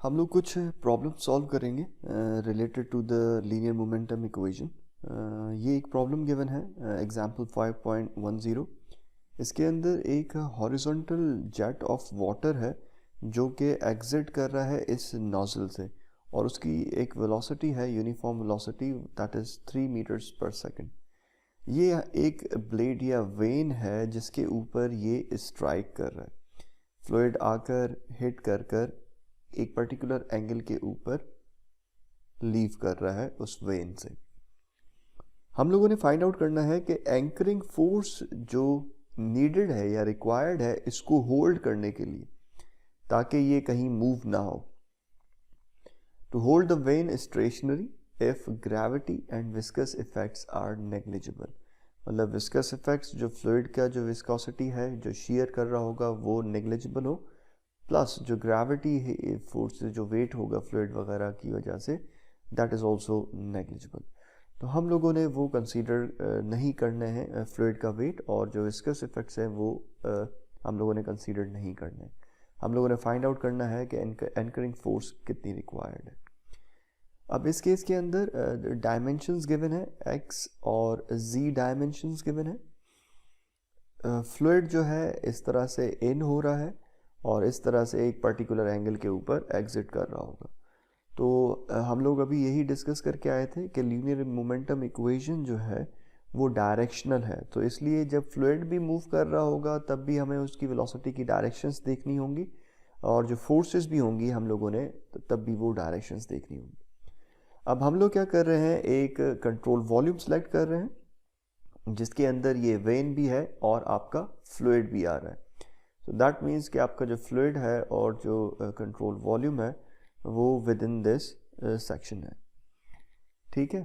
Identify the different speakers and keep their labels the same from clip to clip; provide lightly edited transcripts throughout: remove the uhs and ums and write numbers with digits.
Speaker 1: हम लोग कुछ प्रॉब्लम सॉल्व करेंगे related to the linear momentum equation. ये एक प्रॉब्लम गिवन है एग्जांपल 5.10। इसके अंदर एक हॉरिजॉन्टल जेट ऑफ वाटर है जो कि एग्जिट कर रहा है इस नोजल से, और उसकी एक वेलोसिटी है uniform velocity that is 3 metres per second. ये एक ब्लेड या वेन है जिसके ऊपर ये स्ट्राइक कर रहा है। फ्लूइड आकर हिट कर कर एक पर्टिकुलर एंगल के ऊपर लीव कर रहा है उस वेन से। हम लोगों ने फाइंड आउट करना है कि एंकरिंग फोर्स जो नीडेड है या रिक्वायर्ड है इसको होल्ड करने के लिए, ताकि ये कहीं मूव ना हो। To hold the vane stationary if gravity and viscous effects are negligible. मतलब विस्कस इफेक्ट्स, जो फ्लूइड का जो विस्कोसिटी है जो शेयर कर रहा होगा वो नेग्लिजिबल हो, प्लस जो ग्रेविटी फोर्स जो वेट होगा फ्लूइड वगैरह की वजह say that is also negligible. तो हम लोगों ने वो कंसीडर नहीं करने हैं फ्लूइड का वेट, और जो विस्कस इफेक्ट्स हैं वो हम लोगों ने कंसीडर नहीं करने। हम लोगों ने फाइंड आउट करना है कि एंकरिंग फोर्स कितनी रिक्वायर्ड है। अब इस केस के अंदर डायमेंशंस गिवन है, एक्स और जी डायमेंशंस गिवन है। फ्लूइड जो है इस तरह से इन हो रहा है और इस तरह से एक पर्टिकुलर एंगल के ऊपर एग्जिट कर रहा होगा। तो हम लोग अभी यही डिस्कस करके आए थे कि लीनियर मोमेंटम इक्वेशन जो है वो डायरेक्शनल है, तो इसलिए जब फ्लूइड भी मूव कर रहा होगा तब भी हमें उसकी वेलोसिटी की डायरेक्शंस देखनी होंगी, और जो फोर्सेस भी होंगी हम लोगों ने तब भी वो डायरेक्शंस देखनी होंगी। अब हम लोग क्या कर रहे हैं, एक कंट्रोल वॉल्यूम सेलेक्ट कर रहे हैं जिसके अंदर ये वेन भी है और आपका फ्लूइड भी आ रहा है। सो दैट मीन्स कि आपका जो फ्लूइड है और जो कंट्रोल वॉल्यूम है वो विद इन दिस सेक्शन है। ठीक है।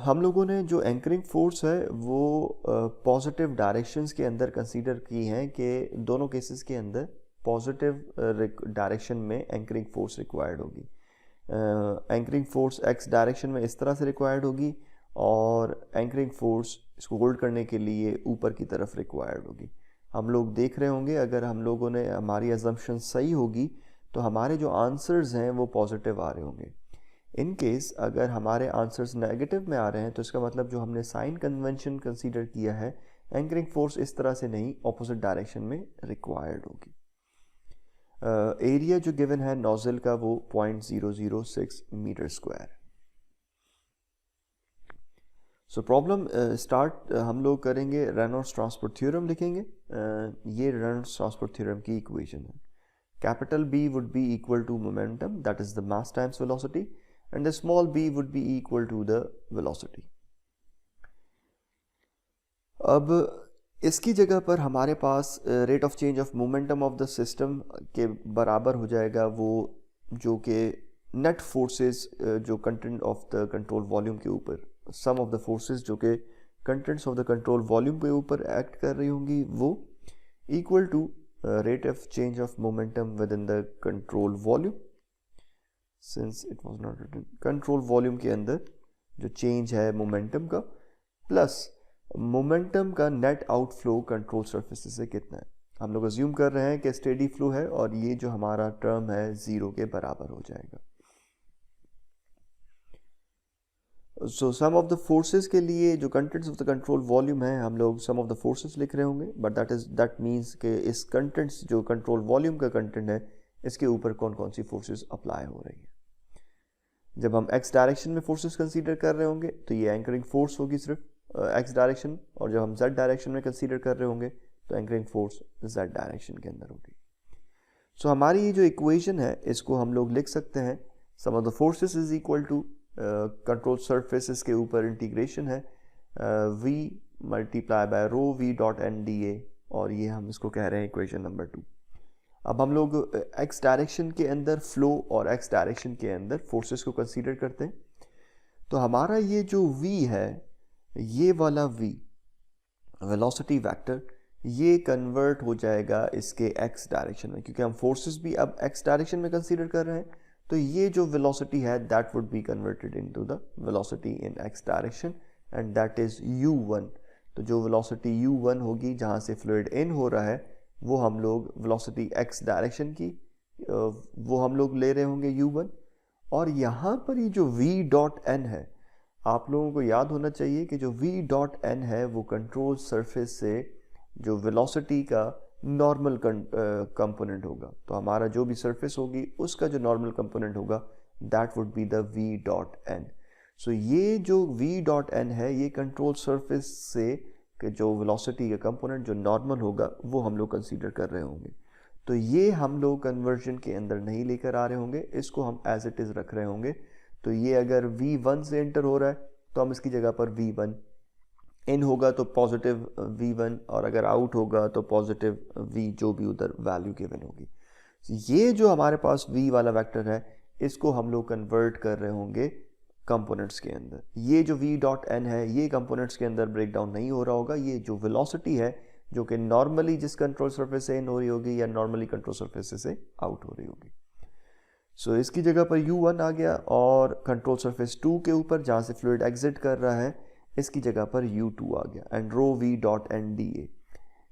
Speaker 1: हम लोगों ने जो एंकरिंग फोर्स है वो पॉजिटिव डायरेक्शंस के अंदर कंसीडर की हैं कि दोनों केसेस के अंदर पॉजिटिव डायरेक्शन में एंकरिंग फोर्स रिक्वायर्ड होगी। एंकरिंग फोर्स एक्स डायरेक्शन में इस तरह से रिक्वायर्ड होगी, और एंकरिंग फोर्स इसको होल्ड करने के लिए ऊपर की तरफ रिक्वायर्ड होगी। हम लोग देख रहे होंगे अगर हम लोगों ने हमारी अजम्पशन सही होगी तो हमारे जो आंसर्स हैं वो पॉजिटिव आ रहे होंगे। इन केस अगर हमारे आंसर्स नेगेटिव में आ रहे हैं तो इसका मतलब जो हमने साइन कन्वेंशन कंसीडर किया है, एंकरिंग फोर्स इस तरह से नहीं, ऑपोजिट डायरेक्शन में रिक्वायर्ड होगी। एरिया जो गिवन है नोजल का वो 0.006 metre square. So problem start हम लोग करेंगे, रेनॉल्ड्स ट्रांसपोर्ट थ्योरम लिखेंगे। ये रेनॉल्ड्स ट्रांसपोर्ट थ्योरम की इक्वेशन है। Capital B would be equal to momentum, that is the mass times velocity, and the small b would be equal to the velocity. अब इसकी जगह पर हमारे पास rate of change of momentum of the system के बराबर हो जाएगा वो जो कि नेट फोर्सेस जो content of the control volume के ऊपर, सम ऑफ द फोर्सेस जो कि contents of the control volume के ऊपर एक्ट कर रही होंगी वो equal to rate of change of momentum within the control volume, since it was not written, control volume के अंदर जो change है momentum का, प्लस momentum का net outflow control surface से कितना है। हम लोग assume कर रहे हैं कि steady flow है और ये जो हमारा term है 0 के बराबर हो जाएगा। सो सम ऑफ द फोर्सेस के लिए जो contents of the control volume है हम लोग सम ऑफ द फोर्सेस लिख रहे होंगे, बट दैट मीन्स कि इस कंटेंट्स जो कंट्रोल वॉल्यूम का कंटेंट है इसके ऊपर कौन कौन सी फोर्सेस अप्लाई हो रही है। जब हम एक्स डायरेक्शन में फोर्सेस कंसीडर कर रहे होंगे तो ये एंकरिंग फोर्स होगी सिर्फ एक्स डायरेक्शन, और जब हम जेड डायरेक्शन में कंसीडर कर रहे होंगे तो एंकरिंग फोर्स जेड डायरेक्शन के अंदर होगी। सो हमारी ये जो इक्वेशन है इसको हम लोग लिख सकते हैं, sum of the forces is equal to control surfaces के ऊपर इंटीग्रेशन है v multiply by rho v dot n d a, और ये हम इसको कह रहे हैं इक्वेशन नंबर 2। अब हम लोग x डायरेक्शन के अंदर फ्लो और x डायरेक्शन के अंदर फोर्सेस को कंसीडर करते हैं। तो हमारा ये जो v है, ये वाला v वेलोसिटी वेक्टर, ये कन्वर्ट हो जाएगा इसके x डायरेक्शन में, क्योंकि हम फोर्सेस भी अब x डायरेक्शन में कंसीडर कर रहे हैं। तो ये जो वेलोसिटी है that would be converted into the velocity in x direction, and that is u1। तो जो वेलोसिटी u1 होगी जहाँ से फ्लूइड इन हो रहा है वो हम लोग वेलोसिटी x डायरेक्शन की वो हम लोग ले रहे होंगे u1, और यहाँ पर ये जो v डॉट एन है, आप लोगों को याद होना चाहिए कि जो v डॉट एन है वो कंट्रोल सरफेस से जो वेलोसिटी का नॉर्मल कंपोनेंट होगा। तो हमारा जो भी सरफेस होगी उसका जो नॉर्मल कंपोनेंट होगा that would be the v dot n. So ये जो v डॉट एन है ये कंट्रोल सरफेस से कि जो वेलोसिटी का कंपोनेंट जो नॉर्मल होगा वो हम लोग कंसीडर कर रहे होंगे। तो ये हम लोग कन्वर्जन के अंदर नहीं लेकर आ रहे होंगे, इसको हम एज इट इज़ रख रहे होंगे। तो ये अगर v1 से एंटर हो रहा है तो हम इसकी जगह पर v1 इन होगा तो पॉजिटिव v1, और अगर आउट होगा तो पॉजिटिव v, जो भी उधर वैल्यू गिवन होगी। ये जो हमारे पास v वाला वेक्टर है इसको हम लोग कन्वर्ट कर रहे होंगे कंपोनेंट्स के अंदर। ये जो v डॉट एन है ये कंपोनेंट्स के अंदर ब्रेक डाउन नहीं हो रहा होगा। ये जो वेलोसिटी है जो कि नॉर्मली जिस कंट्रोल सरफेस से इन हो रही होगी या नॉर्मली कंट्रोल सरफेस से आउट हो रही होगी। सो इसकी जगह पर u1 आ गया, और कंट्रोल सरफेस 2 के ऊपर जहाँ से फ्लूइड एग्जिट कर रहा है इसकी जगह पर u2 आ गया। And rho v dot n d a.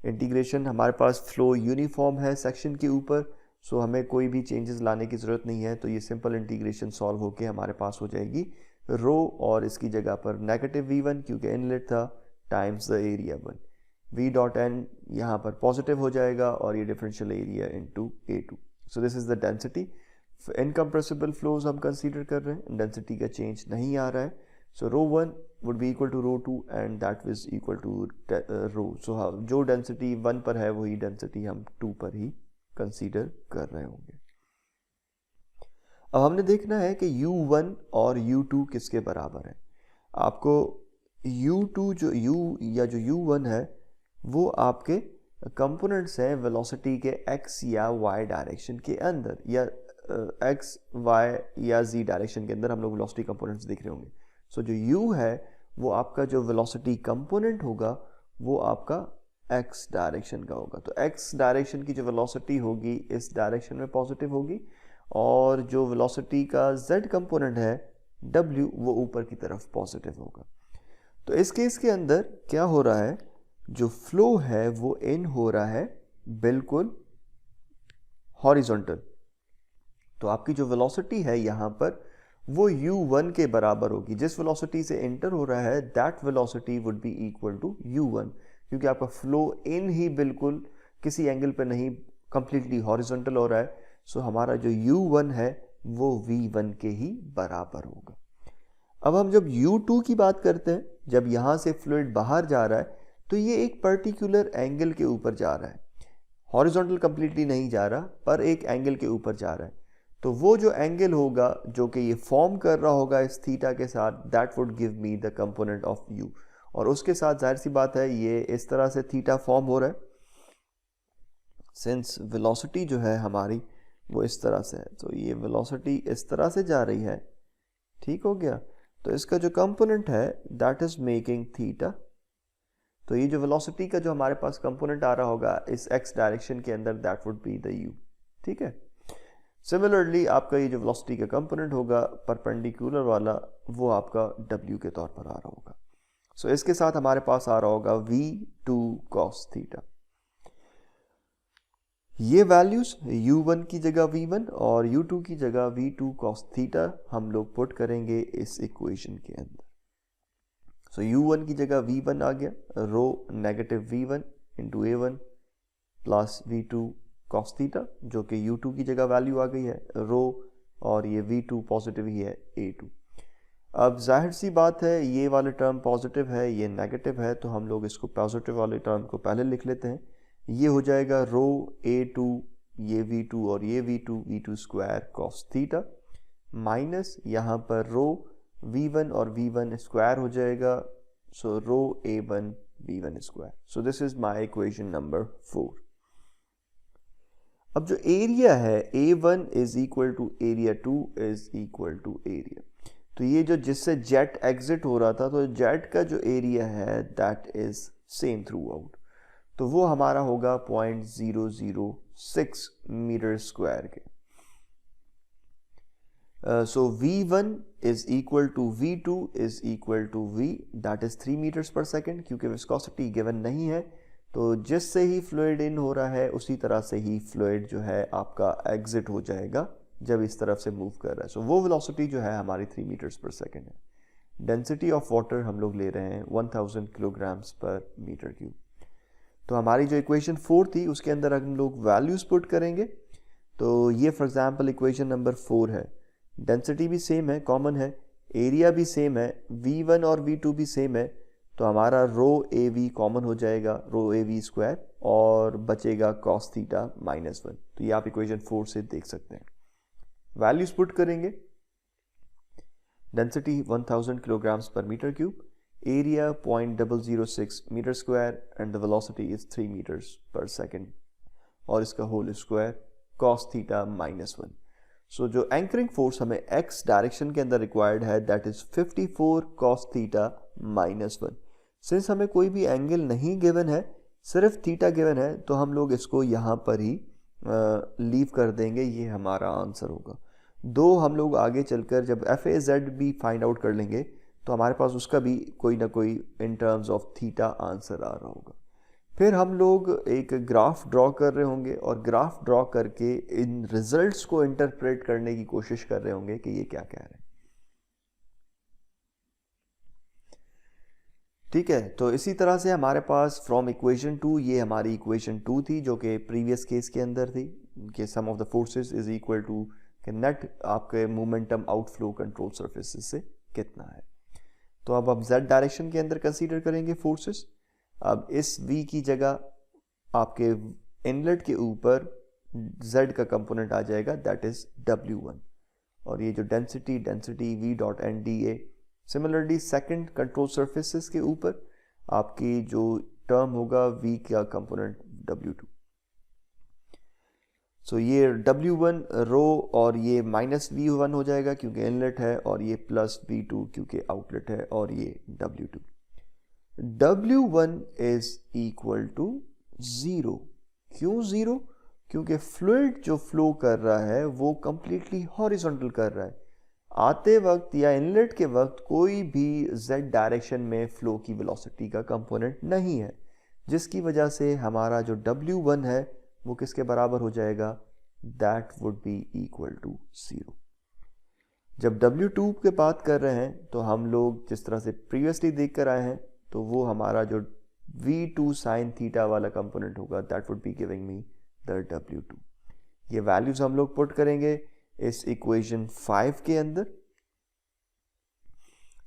Speaker 1: Integration हमारे पास फ्लो यूनिफॉर्म है सेक्शन के ऊपर, सो हमें कोई भी चेंजेस लाने की ज़रूरत नहीं है। तो ये सिंपल इंटीग्रेशन सॉल्व होके हमारे पास हो जाएगी रो, और इसकी जगह पर नेगेटिव v1 क्योंकि इनलेट था times the area 1। v dot n यहाँ पर पॉजिटिव हो जाएगा और ये differential area into a2। So this is the density. Incompressible flows हम कंसीडर कर रहे हैं, डेंसिटी का चेंज नहीं आ रहा है। So rho 1 would be equal to rho 2 and that is equal to rho. So जो डेंसिटी 1 पर है वही डेंसिटी हम 2 पर ही कंसीडर कर रहे होंगे। अब हमने देखना है कि u1 और u2 किसके बराबर है। आपको u2 जो u या जो u1 है वो आपके कंपोनेंट्स हैं वेलोसिटी के x या y डायरेक्शन के अंदर, या x, y या z डायरेक्शन के अंदर हम लोग वेलोसिटी कंपोनेंट्स देख रहे होंगे। सो जो u है वो आपका जो वेलोसिटी कंपोनेंट होगा वो आपका x डायरेक्शन का होगा। तो x डायरेक्शन की जो वेलोसिटी होगी इस डायरेक्शन में पॉजिटिव होगी, और जो वेलोसिटी का z कंपोनेंट है w वो ऊपर की तरफ पॉजिटिव होगा। तो इस केस के अंदर क्या हो रहा है, जो फ्लो है वो इन हो रहा है बिल्कुल हॉरिजॉन्टल। तो आपकी जो वेलोसिटी है यहाँ पर वो u1 के बराबर होगी। जिस वेलोसिटी से एंटर हो रहा है that velocity would be equal to u1, क्योंकि आपका फ्लो इन ही बिल्कुल किसी एंगल पे नहीं, कंप्लीटली हॉरिजॉन्टल हो रहा है। सो हमारा जो u1 है वो v1 के ही बराबर होगा। अब हम जब u2 की बात करते हैं, जब यहाँ से फ्लूइड बाहर जा रहा है तो ये एक पर्टिकुलर एंगल के ऊपर जा रहा है, हॉरिजॉन्टल कंप्लीटली नहीं जा रहा पर एक एंगल के ऊपर जा रहा है। तो वो जो एंगल होगा जो कि ये फॉर्म कर रहा होगा इस थीटा के साथ, that would give me the component of u। और उसके साथ जाहिर सी बात है ये इस तरह से थीटा फॉर्म हो रहा है, सिंस वेलोसिटी जो है हमारी वो इस तरह से है, तो ये वेलोसिटी इस तरह से जा रही है। ठीक हो गया। तो इसका जो कंपोनेंट है दैट इज मेकिंग थीटा। तो ये जो वेलोसिटी का जो हमारे पास कंपोनेंट आ रहा होगा इस x डायरेक्शन के अंदर that would be the u। ठीक है। सिमिलरली आपका ये जो वेलोसिटी का कंपोनेंट होगा परपेंडिकुलर वाला वो आपका w के तौर पर आ रहा होगा। सो इसके साथ हमारे पास आ रहा होगा v2 cos थीटा। ये वैल्यूज u1 की जगह v1 और u2 की जगह v2 cos थीटा हम लोग पुट करेंगे इस इक्वेशन के अंदर। सो u1 की जगह v1 आ गया, rho negative v1 into a1 plus v2 cos theta, जो कि u2 की जगह वैल्यू आ गई है रो, और ये v2 पॉजिटिव ही है a2। अब जाहिर सी बात है ये वाले टर्म पॉजिटिव है ये नेगेटिव है, तो हम लोग इसको पॉजिटिव वाले टर्म को पहले लिख लेते हैं। ये हो जाएगा रो a2, ये v2 और ये v2 square cos theta, minus यहाँ पर रो v1 और v1 स्क्वायर हो जाएगा, so rho a1 v1 square. So this is my equation number 4। अब जो एरिया है a1 is equal to area 2 is equal to area, तो ये जो जिससे जेट एग्जिट हो रहा था तो जेट का जो एरिया है that is same through out, तो वो हमारा होगा 0.006 मीटर स्क्वायर के। So v1 is equal to v2 is equal to v, that is 3 meters per second। क्योंकि विस्कोसिटी गिवन नहीं है तो जिससे ही फ्लूइड इन हो रहा है उसी तरह से ही फ्लूइड जो है आपका एग्जिट हो जाएगा जब इस तरफ से मूव कर रहा है। सो वो वेलोसिटी जो है हमारी 3 मीटर्स पर सेकेंड है। डेंसिटी ऑफ वाटर हम लोग ले रहे हैं 1000 किलोग्राम्स पर मीटर क्यूब। तो हमारी जो इक्वेशन 4 थी उसके अंदर हम लोग वैल्यूज पुट करेंगे। तो ये फॉर एग्जांपल इक्वेशन नंबर 4 है। डेंसिटी भी सेम है, कॉमन है, एरिया भी सेम है, V1 और V2 भी सेम है, तो हमारा रो ए वी कॉमन हो जाएगा, रो ए वी स्क्वायर, और बचेगा कॉस थीटा -1। तो ये आप इक्वेशन 4 से देख सकते हैं। वैल्यूज पुट करेंगे, density 1000 kilograms per metre cube, area 0.006 metre square and the velocity is 3 metres per second, और इसका whole square cos theta -1। So जो एंकरिंग फोर्स हमें x डायरेक्शन के अंदर रिक्वायर्ड है that is 54 cos theta -1। Since हमें कोई भी एंगल नहीं गिवन है, सिर्फ थीटा गिवन है, तो हम लोग इसको यहाँ पर ही लीव कर देंगे, ये हमारा आंसर होगा। दो हम लोग आगे चलकर जब FAZ भी फाइंड आउट कर लेंगे तो हमारे पास उसका भी कोई ना कोई in terms of theta answer आ रहा होगा। फिर हम लोग एक ग्राफ ड्रॉ कर रहे होंगे और ग्राफ ड्रॉ करके इन रिजल्ट्स को इंटरप्रेट करने की कोशिश कर रहे होंगे कि ये क्या कह रहे हैं। ठीक है, तो इसी तरह से हमारे पास फ्रॉम इक्वेशन 2, ये हमारी इक्वेशन 2 थी जो कि प्रीवियस केस के अंदर थी कि sum of the forces is equal to कि नेट आपके मोमेंटम आउटफ्लो कंट्रोल सरफेसेस से कितना है। तो अब z डायरेक्शन के अंदर कंसीडर करेंगे फोर्सेस। अब इस v की जगह आपके इनलेट के ऊपर z का कंपोनेंट आ जाएगा दैट इज W1, और ये जो density v dot n d a, similarly second control surfaces के ऊपर आपकी जो टर्म होगा v का कंपोनेंट W2। सो ये W1 रो और ये -V1 हो जाएगा क्योंकि इनलेट है, और ये प्लस V2 क्योंकि आउटलेट है, और ये W2। W1 is equal to 0। क्यों 0? क्योंकि फ्लूइड जो फ्लो कर रहा है वो कंप्लीटली हॉरिजॉन्टल कर रहा है। आते वक्त या इनलेट के वक्त कोई भी z डायरेक्शन में फ्लो की वेलोसिटी का कंपोनेंट नहीं है, जिसकी वजह से हमारा जो W1 है वो किसके बराबर हो जाएगा, that would be equal to 0। जब W2 के बात कर रहे हैं तो हम लोग जिस तरह से प्रीवियसली देख कर आए हैं, तो वो हमारा जो V2 साइन थीटा वाला कंपोनेंट होगा that would be giving me the W2। ये वैल्यूज हम लोग पुट करेंगे इस इक्वेशन 5 के अंदर।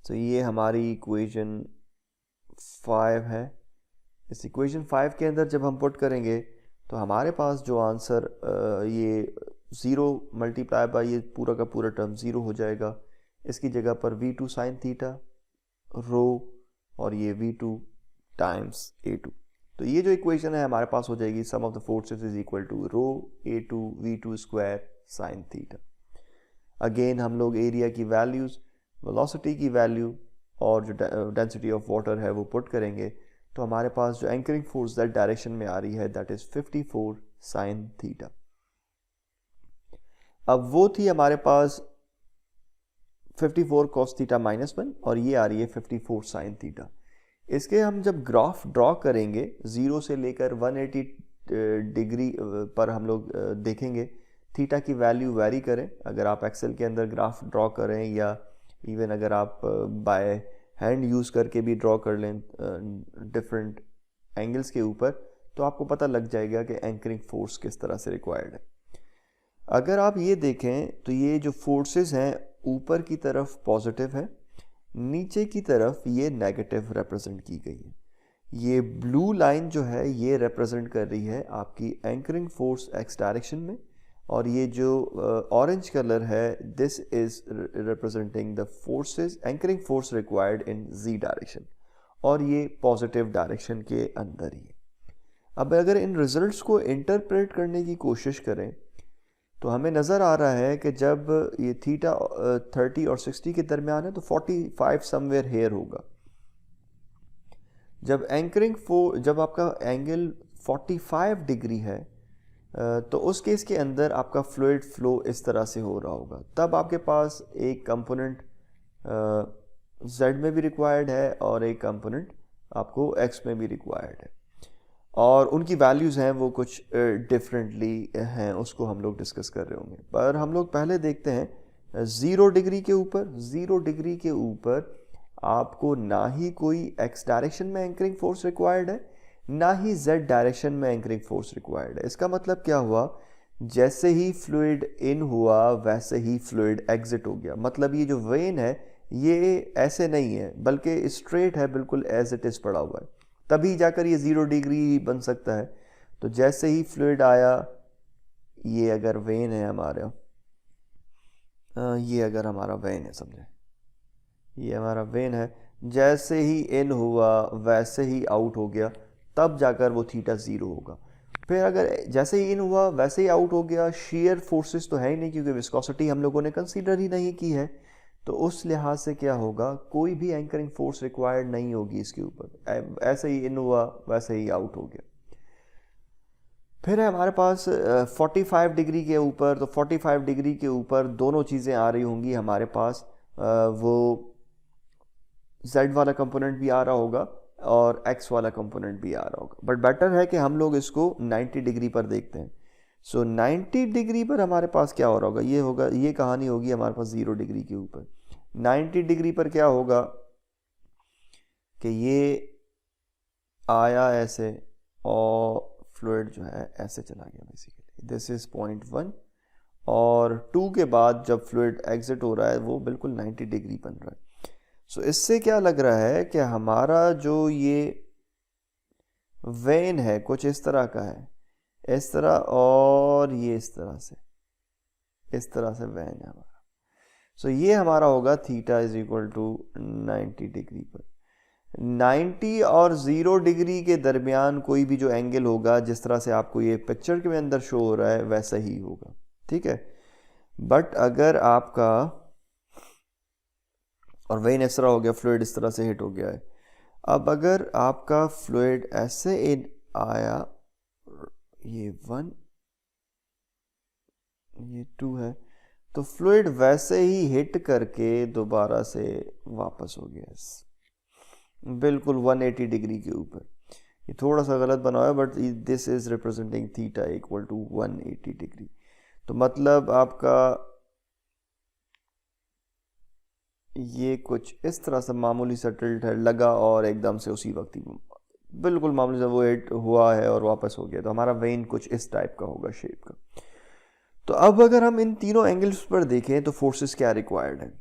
Speaker 1: तो ये हमारी इक्वेशन 5 है। इस इक्वेशन 5 के अंदर जब हम पुट करेंगे तो हमारे पास जो आंसर ये 0 मल्टीप्लाई बाय ये पूरा का पूरा टर्म 0 हो जाएगा। इसकी जगह पर V2 साइन थीटा रो और ये V2 टाइम्स A2। तो ये जो इक्वेशन है हमारे पास हो जाएगी sum of the forces is equal to rho A2 V2 square sine theta. Again हम लोग एरिया की वैल्यूज, वेलोसिटी की वैल्यू और जो डेंसिटी ऑफ वाटर है वो पुट करेंगे, तो हमारे पास जो एंकरिंग फोर्स दैट डायरेक्शन में आ रही है दैट इज 54 साइन थीटा। अब वो थी हमारे पास 54 कॉस थीटा -1 और ये आ रही है 54 साइन थीटा। इसके हम जब ग्राफ ड्रॉ करेंगे 0 से लेकर 180 डिग्री पर हम लोग देखेंगे थीटा की वैल्यू वेरी करें। अगर आप एक्सेल के अंदर ग्राफ ड्रॉ करें या इवन अगर आप बाय हैंड यूज़ करके भी ड्रॉ कर लें डिफरेंट एंगल्स के ऊपर, तो आपको पता लग जाएगा कि एंकरिंग फोर्स किस तरह से रिक्वायर्ड है। अगर आप ये देखें तो ये जो फोर्सेस हैं ऊपर की तरफ पॉजिटिव है, नीचे की तरफ ये नेगेटिव रिप्रेजेंट की गई है। ये ब्लू लाइन जो है ये रिप्रेजेंट कर रही है आपकी एंकरिंग फोर्स एक्स डायरेक्शन में, और ये जो ऑरेंज कलर है this is representing the forces anchoring force required in z direction, और ये पॉजिटिव डायरेक्शन के अंदर ही है। अब अगर इन रिजल्ट्स को इंटरप्रेट करने की कोशिश करें तो हमें नज़र आ रहा है कि जब ये थीटा 30 और 60 के दरमियान है तो 45 समवेयर हेयर होगा। जब आपका एंगल 45 डिग्री है तो उस केस के अंदर आपका फ्लूइड फ्लो इस तरह से हो रहा होगा। तब आपके पास एक कंपोनेंट Z में भी रिक्वायर्ड है और एक कंपोनेंट आपको X में भी रिक्वायर्ड है। और उनकी वैल्यूज़ हैं वो कुछ डिफरेंटली हैं, उसको हम लोग डिस्कस कर रहे होंगे। पर हम लोग पहले देखते हैं 0 डिग्री के ऊपर। 0 डिग्री के ऊपर आपको ना ही कोई x डायरेक्शन में एंकरिंग फोर्स रिक्वायर्ड है, ना ही z डायरेक्शन में एंकरिंग फोर्स रिक्वायर्ड है। इसका मतलब क्या हुआ, जैसे ही फ्लूइड इन हुआ वैसे ही फ्लूइड एग्जिट हो गया। मतलब ये जो वेन है ये ऐसे नहीं है बल्कि स्ट्रेट है, बिल्कुल एज इट इज़ पड़ा हुआ है, तभी जाकर ये 0 डिग्री बन सकता है। तो जैसे ही फ्लूइड आया, ये अगर वेन है हमारा, ये अगर हमारा वेन है, समझे ये हमारा वेन है, जैसे ही इन हुआ वैसे ही आउट हो गया, तब जाकर वो थीटा 0 होगा। फिर अगर जैसे ही इन हुआ वैसे ही आउट हो गया, शेयर फोर्सेस तो है ही नहीं क्योंकि विस्कोसिटी हम लोगों ने कंसीडर ही नहीं की है, तो उस लिहाज से क्या होगा, कोई भी एंकरिंग फोर्स रिक्वायर्ड नहीं होगी इसके ऊपर। ऐसे ही इन हुआ वैसे ही आउट हो गया। फिर है हमारे पास 45 डिग्री के ऊपर। तो 45 डिग्री के ऊपर दोनों चीज़ें आ रही होंगी हमारे पास, वो z वाला कंपोनेंट भी आ रहा होगा और x वाला कंपोनेंट भी आ रहा होगा। बट बेटर है कि हम लोग इसको 90 डिग्री पर देखते हैं। सो 90 डिग्री पर हमारे पास क्या हो रहा होगा, ये कहानी होगी हमारे पास 0 डिग्री के ऊपर। 90 डिग्री पर क्या होगा कि ये आया ऐसे और फ्लूइड जो है ऐसे चला गया। बेसिकली दिस इज पॉइंट 1 और 2 के बाद जब फ्लूइड एग्जिट हो रहा है वो बिल्कुल 90 डिग्री बन रहा है। सो इससे क्या लग रहा है कि हमारा जो ये वेन है कुछ इस तरह का है, इस तरह, और ये इस तरह से वेन है हमारा। सो ये हमारा होगा theta is equal to 90 degree पर। 90 और 0 डिग्री के दरमियान कोई भी जो एंगल होगा, जिस तरह से आपको ये पिक्चर के अंदर शो हो रहा है वैसा ही होगा, ठीक है। बट अगर आपका, और वेन इस तरह हो गया, फ्लूइड इस तरह से हिट हो गया है। अब अगर आपका फ्लूइड ऐसे इन आया, ये 1 ये 2 है, तो फ्लूइड वैसे ही हिट करके दोबारा से वापस हो गया बिल्कुल 180 डिग्री के ऊपर। ये थोड़ा सा गलत बना हुआ है but this is representing theta equal to 180 degree. तो मतलब आपका ये कुछ इस तरह से मामूली सा टिल्ट है लगा और एकदम से उसी वक्त ही बिल्कुल मामूली सा वो हिट हुआ है और वापस हो गया। तो हमारा वेन कुछ इस टाइप का होगा शेप का। तो अब अगर हम इन तीनों एंगल्स पर देखें तो फोर्सेस क्या रिक्वायर्ड है।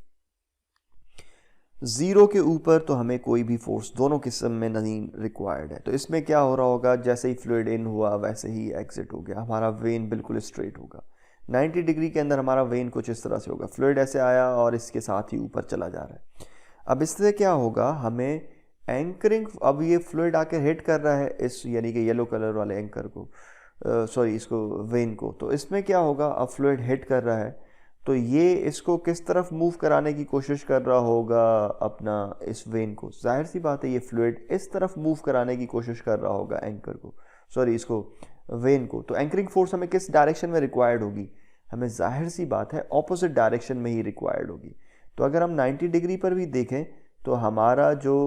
Speaker 1: 0 के ऊपर तो हमें कोई भी फोर्स दोनों किस्म में नहीं रिक्वायर्ड है। तो इसमें क्या हो रहा होगा, जैसे ही फ्लूइड इन हुआ वैसे ही एग्जिट हो गया, हमारा वेन बिल्कुल स्ट्रेट होगा। 90 डिग्री के अंदर हमारा वेन कुछ इस तरह से होगा, फ्लूइड ऐसे आया और इसके साथ ही ऊपर चला जा रहा है। अब इससे क्या होगा, हमें एंकरिंग, अब ये फ्लूइड आकर हिट कर रहा है इस यानी कि येलो कलर वाले एंकर को, सॉरी इसको वेन को। तो इसमें क्या होगा, अब फ्लूइड हिट कर रहा है तो ये इसको किस तरफ मूव कराने की कोशिश कर रहा होगा अपना इस वेन को। जाहिर सी बात है ये फ्लूइड इस तरफ मूव कराने की कोशिश कर रहा होगा एंकर को, सॉरी इसको वेन को। तो एंकरिंग फोर्स हमें किस डायरेक्शन में रिक्वायर्ड होगी, हमें जाहिर सी बात है ऑपोजिट डायरेक्शन में ही रिक्वायर्ड होगी। तो अगर हम 90 डिग्री पर भी देखें तो हमारा जो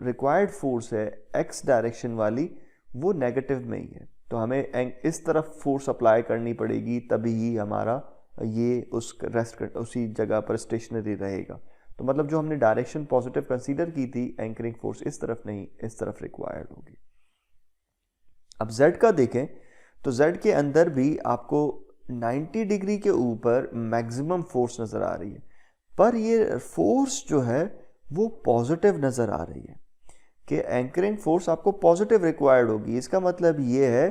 Speaker 1: रिक्वायर्ड फोर्स है एक्स डायरेक्शन वाली वो नेगेटिव में ही है। तो हमें इस तरफ फोर्स अप्लाई करनी पड़ेगी, तभी ही हमारा ये उसी जगह पर स्टेशनरी रहेगा। तो मतलब जो हमने डायरेक्शन पॉजिटिव कंसीडर की थी, एंकरिंग फोर्स इस तरफ नहीं इस तरफ रिक्वायर्ड होगी। अब Z का देखें तो Z के अंदर भी आपको 90 डिग्री के ऊपर मैक्सिमम फोर्स नज़र आ रही है, पर ये फोर्स जो है वो पॉजिटिव नज़र आ रही है कि एंकरिंग फोर्स आपको पॉजिटिव रिक्वायर्ड होगी। इसका मतलब ये है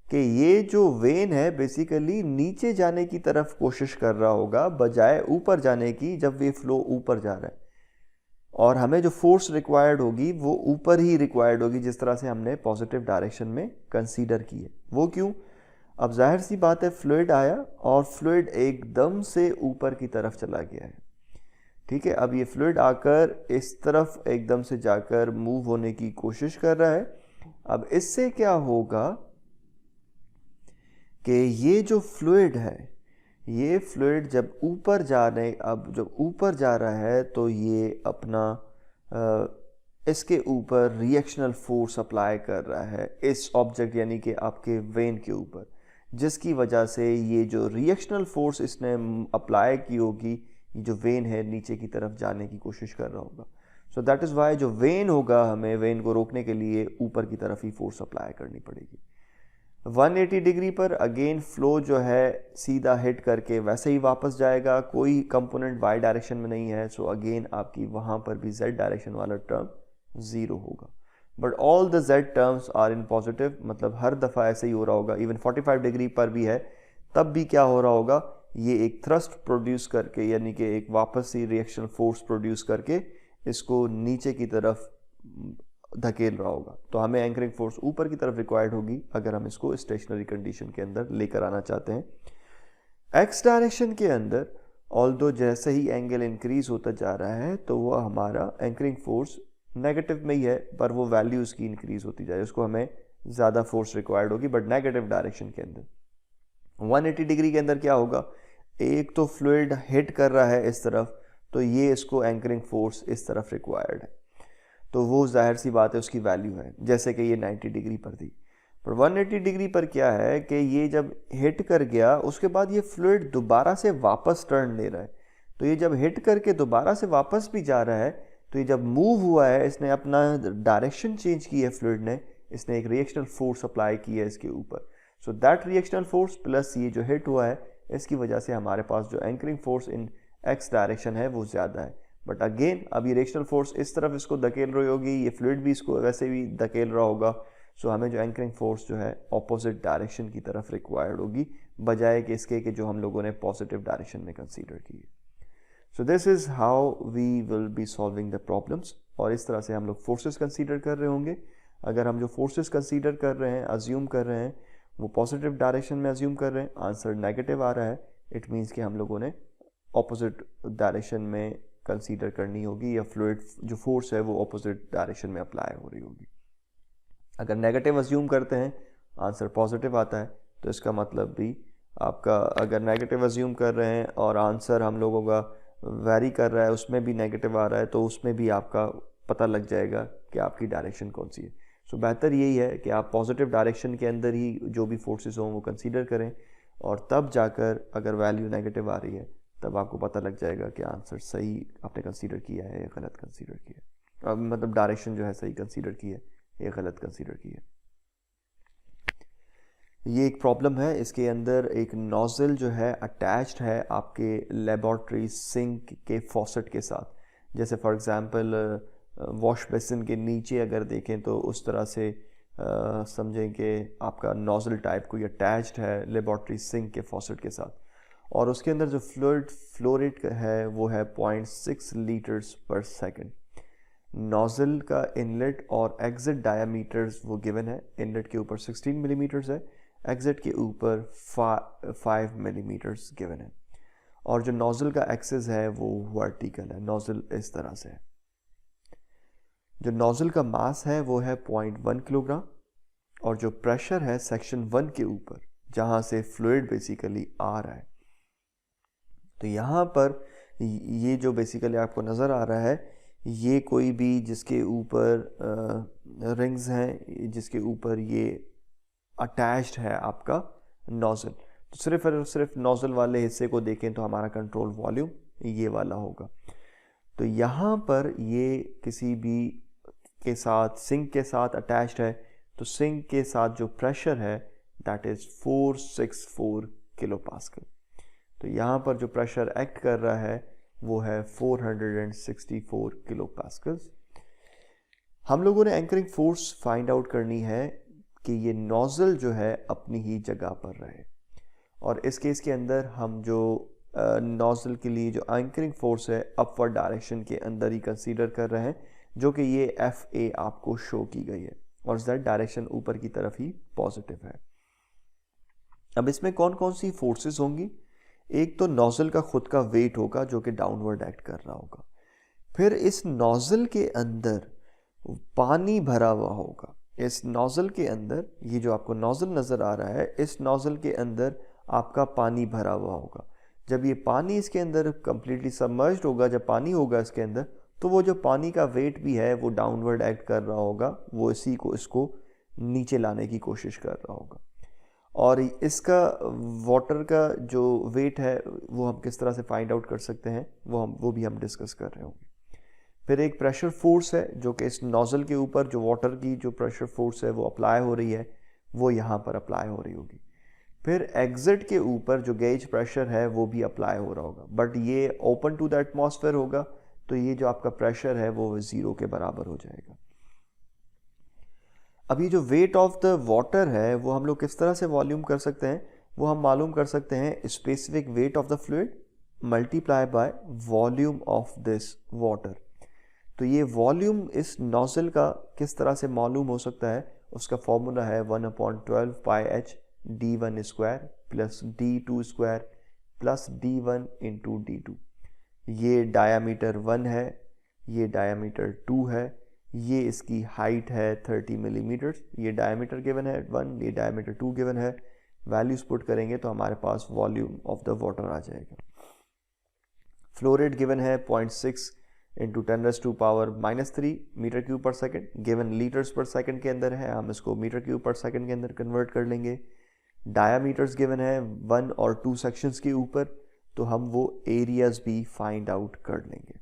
Speaker 1: कि ये जो वेन है बेसिकली नीचे जाने की तरफ कोशिश कर रहा होगा बजाय ऊपर जाने की, जब ये फ्लो ऊपर जा रहा है। और हमें जो फोर्स रिक्वायर्ड होगी वो ऊपर ही रिक्वायर्ड होगी, जिस तरह से हमने पॉजिटिव डायरेक्शन में कंसीडर की है। वो क्यों, अब जाहिर सी बात है फ्लूइड आया और फ्लूइड एकदम से ऊपर की तरफ चला गया है, ठीक है। अब ये फ्लूइड आकर इस तरफ एकदम से जाकर मूव होने की कोशिश कर रहा है। अब इससे क्या होगा कि ये जो फ्लूइड है, ये फ्लूइड जब ऊपर जा रहे, अब जब ऊपर जा रहा है तो ये अपना इसके ऊपर रिएक्शनल फोर्स अप्लाई कर रहा है इस ऑब्जेक्ट यानी कि आपके वेन के ऊपर, जिसकी वजह से ये जो रिएक्शनल फोर्स इसने अप्लाई की होगी, ये जो वेन है नीचे की तरफ जाने की कोशिश कर रहा होगा। सो दैट इज़ वाई जो वेन होगा, हमें वेन को रोकने के लिए ऊपर की तरफ ही फोर्स अप्लाई करनी पड़ेगी। 180 डिग्री पर अगेन फ्लो जो है सीधा हिट करके वैसे ही वापस जाएगा, कोई कंपोनेंट वाई डायरेक्शन में नहीं है, सो अगेन आपकी वहाँ पर भी जेड डायरेक्शन वाला टर्म ज़ीरो होगा। But all the z terms are in positive, मतलब हर दफ़ा ऐसे ही हो रहा होगा। इवन 45 डिग्री पर भी है तब भी क्या हो रहा होगा, ये एक थ्रस्ट प्रोड्यूस करके यानी कि एक वापस ही रिएक्शन फोर्स प्रोड्यूस करके इसको नीचे की तरफ धकेल रहा होगा। तो हमें एंकरिंग फोर्स ऊपर की तरफ रिक्वायर्ड होगी अगर हम इसको स्टेशनरी कंडीशन के अंदर लेकर आना चाहते हैं। एक्स डायरेक्शन के अंदर ऑल्दो जैसे ही एंगल इंक्रीज होता जा रहा है तो वह हमारा एंकरिंग फोर्स नेगेटिव में ही है, पर वो वैल्यू उसकी इंक्रीज होती जाए, उसको हमें ज़्यादा फोर्स रिक्वायर्ड होगी बट नेगेटिव डायरेक्शन के अंदर। 180 डिग्री के अंदर क्या होगा, एक तो फ्लूइड हिट कर रहा है इस तरफ, तो ये इसको एंकरिंग फोर्स इस तरफ रिक्वायर्ड है, तो वो जाहिर सी बात है उसकी वैल्यू है, जैसे कि ये 90 डिग्री पर थी। पर 180 डिग्री पर क्या है कि ये जब हिट कर गया उसके बाद ये फ्लूइड दोबारा से वापस टर्न ले रहा है, तो ये जब हिट करके दोबारा से वापस भी जा रहा है, तो ये जब मूव हुआ है, इसने अपना डायरेक्शन चेंज की है फ्लूइड ने, इसने एक रिएक्शनल फोर्स अप्लाई की है इसके ऊपर। So that reactional force plus ये जो हिट हुआ है, इसकी वजह से हमारे पास जो anchoring force in x direction है वो ज़्यादा है। बट अगेन अब ये रिएक्शनल फोर्स इस तरफ इसको धकेल रही होगी, ये फ्लूइड भी इसको वैसे भी धकेल रहा होगा, सो हमें जो एंकरिंग फोर्स जो है ऑपोजिट डायरेक्शन की तरफ रिक्वायर्ड होगी, बजाय कि इसके कि जो हम लोगों ने पॉजिटिव डायरेक्शन में कंसीडर की है। So this is how we will be solving the problems, और इस तरह से हम लोग फोर्सेस कंसीडर कर रहे होंगे। अगर हम जो फोर्सेस कंसीडर कर रहे हैं, अज्यूम कर रहे हैं, वो पॉजिटिव डायरेक्शन में अज्यूम कर रहे हैं, आंसर नेगेटिव आ रहा है, इट मीन्स कि हम लोगों ने ऑपोजिट डायरेक्शन में कंसीडर करनी होगी, या फ्लूइड जो फोर्स है वो ऑपोजिट डायरेक्शन में अप्लाई हो रही होगी। अगर नेगेटिव अज्यूम करते हैं, आंसर पॉजिटिव आता है, तो इसका मतलब भी आपका अगर नेगेटिव अज्यूम कर रहे हैं और आंसर हम लोगों का वेरी कर रहा है, उसमें भी नेगेटिव आ रहा है, तो उसमें भी आपका पता लग जाएगा कि आपकी डायरेक्शन कौन सी है। सो बेहतर यही है कि आप पॉजिटिव डायरेक्शन के अंदर ही जो भी फोर्सेस हों वो कंसीडर करें, और तब जाकर अगर वैल्यू नेगेटिव आ रही है तब आपको पता लग जाएगा कि आंसर सही आपने कंसीडर किया है या गलत कंसीडर किया है, मतलब डायरेक्शन जो है सही कंसीडर की है या गलत कंसीडर की है। ये एक प्रॉब्लम है, इसके अंदर एक नोजल जो है अटैच्ड है आपके लेबॉर्ट्री सिंक के फॉसेट के साथ। जैसे फॉर एग्जांपल वॉश बेसिन के नीचे अगर देखें तो उस तरह से समझें कि आपका नोजल टाइप कोई अटैच्ड है लेबॉर्ट्री सिंक के फॉसेट के साथ, और उसके अंदर जो फ्लूइड फ्लो रेट है वो है 0.6 लीटर्स पर सेकेंड। नोजल का इनलेट और एग्जिट डायामीटर्स वो गिवन है, इनलेट के ऊपर 16 मिलीमीटर्स है, एग्जिट के ऊपर 5 मिलीमीटर्स गिवन है, और जो नोजल का एक्सिस है वो वर्टिकल है, नोजल इस तरह से है। जो नोजल का मास है वो है 0.1 किलोग्राम, और जो प्रेशर है सेक्शन 1 के ऊपर जहाँ से फ्लूइड बेसिकली आ रहा है, तो यहाँ पर ये जो बेसिकली आपको नज़र आ रहा है, ये कोई भी जिसके ऊपर रिंग्स हैं, जिसके ऊपर ये अटैच्ड है आपका नोजल, तो सिर्फ और सिर्फ नोजल वाले हिस्से को देखें तो हमारा कंट्रोल वॉल्यूम ये वाला होगा। तो यहाँ पर ये किसी भी के साथ सिंक के साथ अटैच्ड है, तो सिंक के साथ जो प्रेशर है दैट इज़ 464 किलो पास्कल। तो यहाँ पर जो प्रेशर एक्ट कर रहा है वो है 464 किलो पास्कल्स। हम लोगों ने एंकरिंग फोर्स फाइंड आउट करनी है कि ये नोजल जो है अपनी ही जगह पर रहे, और इस केस के अंदर हम जो नोजल के लिए जो एंकरिंग फोर्स है अपवर्ड डायरेक्शन के अंदर ही कंसीडर कर रहे हैं, जो कि ये FA आपको शो की गई है, और Z डायरेक्शन ऊपर की तरफ ही पॉजिटिव है। अब इसमें कौन कौन सी फोर्सेस होंगी, एक तो नोजल का खुद का वेट होगा जो कि डाउनवर्ड एक्ट कर रहा होगा, फिर इस नोजल के अंदर पानी भरा हुआ होगा, इस नोजल के अंदर ये जो आपको नोजल नज़र आ रहा है, इस नोजल के अंदर आपका पानी भरा हुआ होगा। जब ये पानी इसके अंदर कंप्लीटली सबमर्ज्ड होगा, जब पानी होगा इसके अंदर, तो वो जो पानी का वेट भी है वो डाउनवर्ड एक्ट कर रहा होगा, वो इसको नीचे लाने की कोशिश कर रहा होगा। और इसका वाटर का जो वेट है वो हम किस तरह से फाइंड आउट कर सकते हैं वो भी हम डिस्कस कर रहे होंगे। फिर एक प्रेशर फोर्स है जो कि इस नोजल के ऊपर जो वाटर की जो प्रेशर फोर्स है वो अप्लाई हो रही है, वो यहाँ पर अप्लाई हो रही होगी। फिर एग्जिट के ऊपर जो गेज प्रेशर है वो भी अप्लाई हो रहा होगा, बट ये ओपन टू द एटमॉस्फेयर होगा, तो ये जो आपका प्रेशर है वो 0 के बराबर हो जाएगा। अभी जो वेट ऑफ द वाटर है वो हम लोग किस तरह से वॉल्यूम कर सकते हैं, वो हम मालूम कर सकते हैं specific weight of the fluid multiply by volume of this water. तो ये वॉल्यूम इस नोजल का किस तरह से मालूम हो सकता है, उसका फॉर्मूला है 1/12 pi h d1 square plus d2 square plus d1 into d2। ये डायामीटर 1 है, ये डायामीटर 2 है, ये इसकी हाइट है 30 मिलीमीटर, ये डायामीटर गिवन है 1, ये डायामीटर 2 गिवन है। वैल्यूज पुट करेंगे तो हमारे पास वॉल्यूम ऑफ द वाटर आ जाएगा। फ्लो रेट गिवन है 0.6 इंटू 10⁻³ मीटर क्यूब पर सेकेंड, गिवन लीटर्स पर सेकेंड के अंदर है, हम इसको मीटर क्यूब पर सेकेंड के अंदर कन्वर्ट कर लेंगे। डायामीटर्स गिवन है 1 और 2 सेक्शंस के ऊपर, तो हम वो एरियाज भी फाइंड आउट कर लेंगे।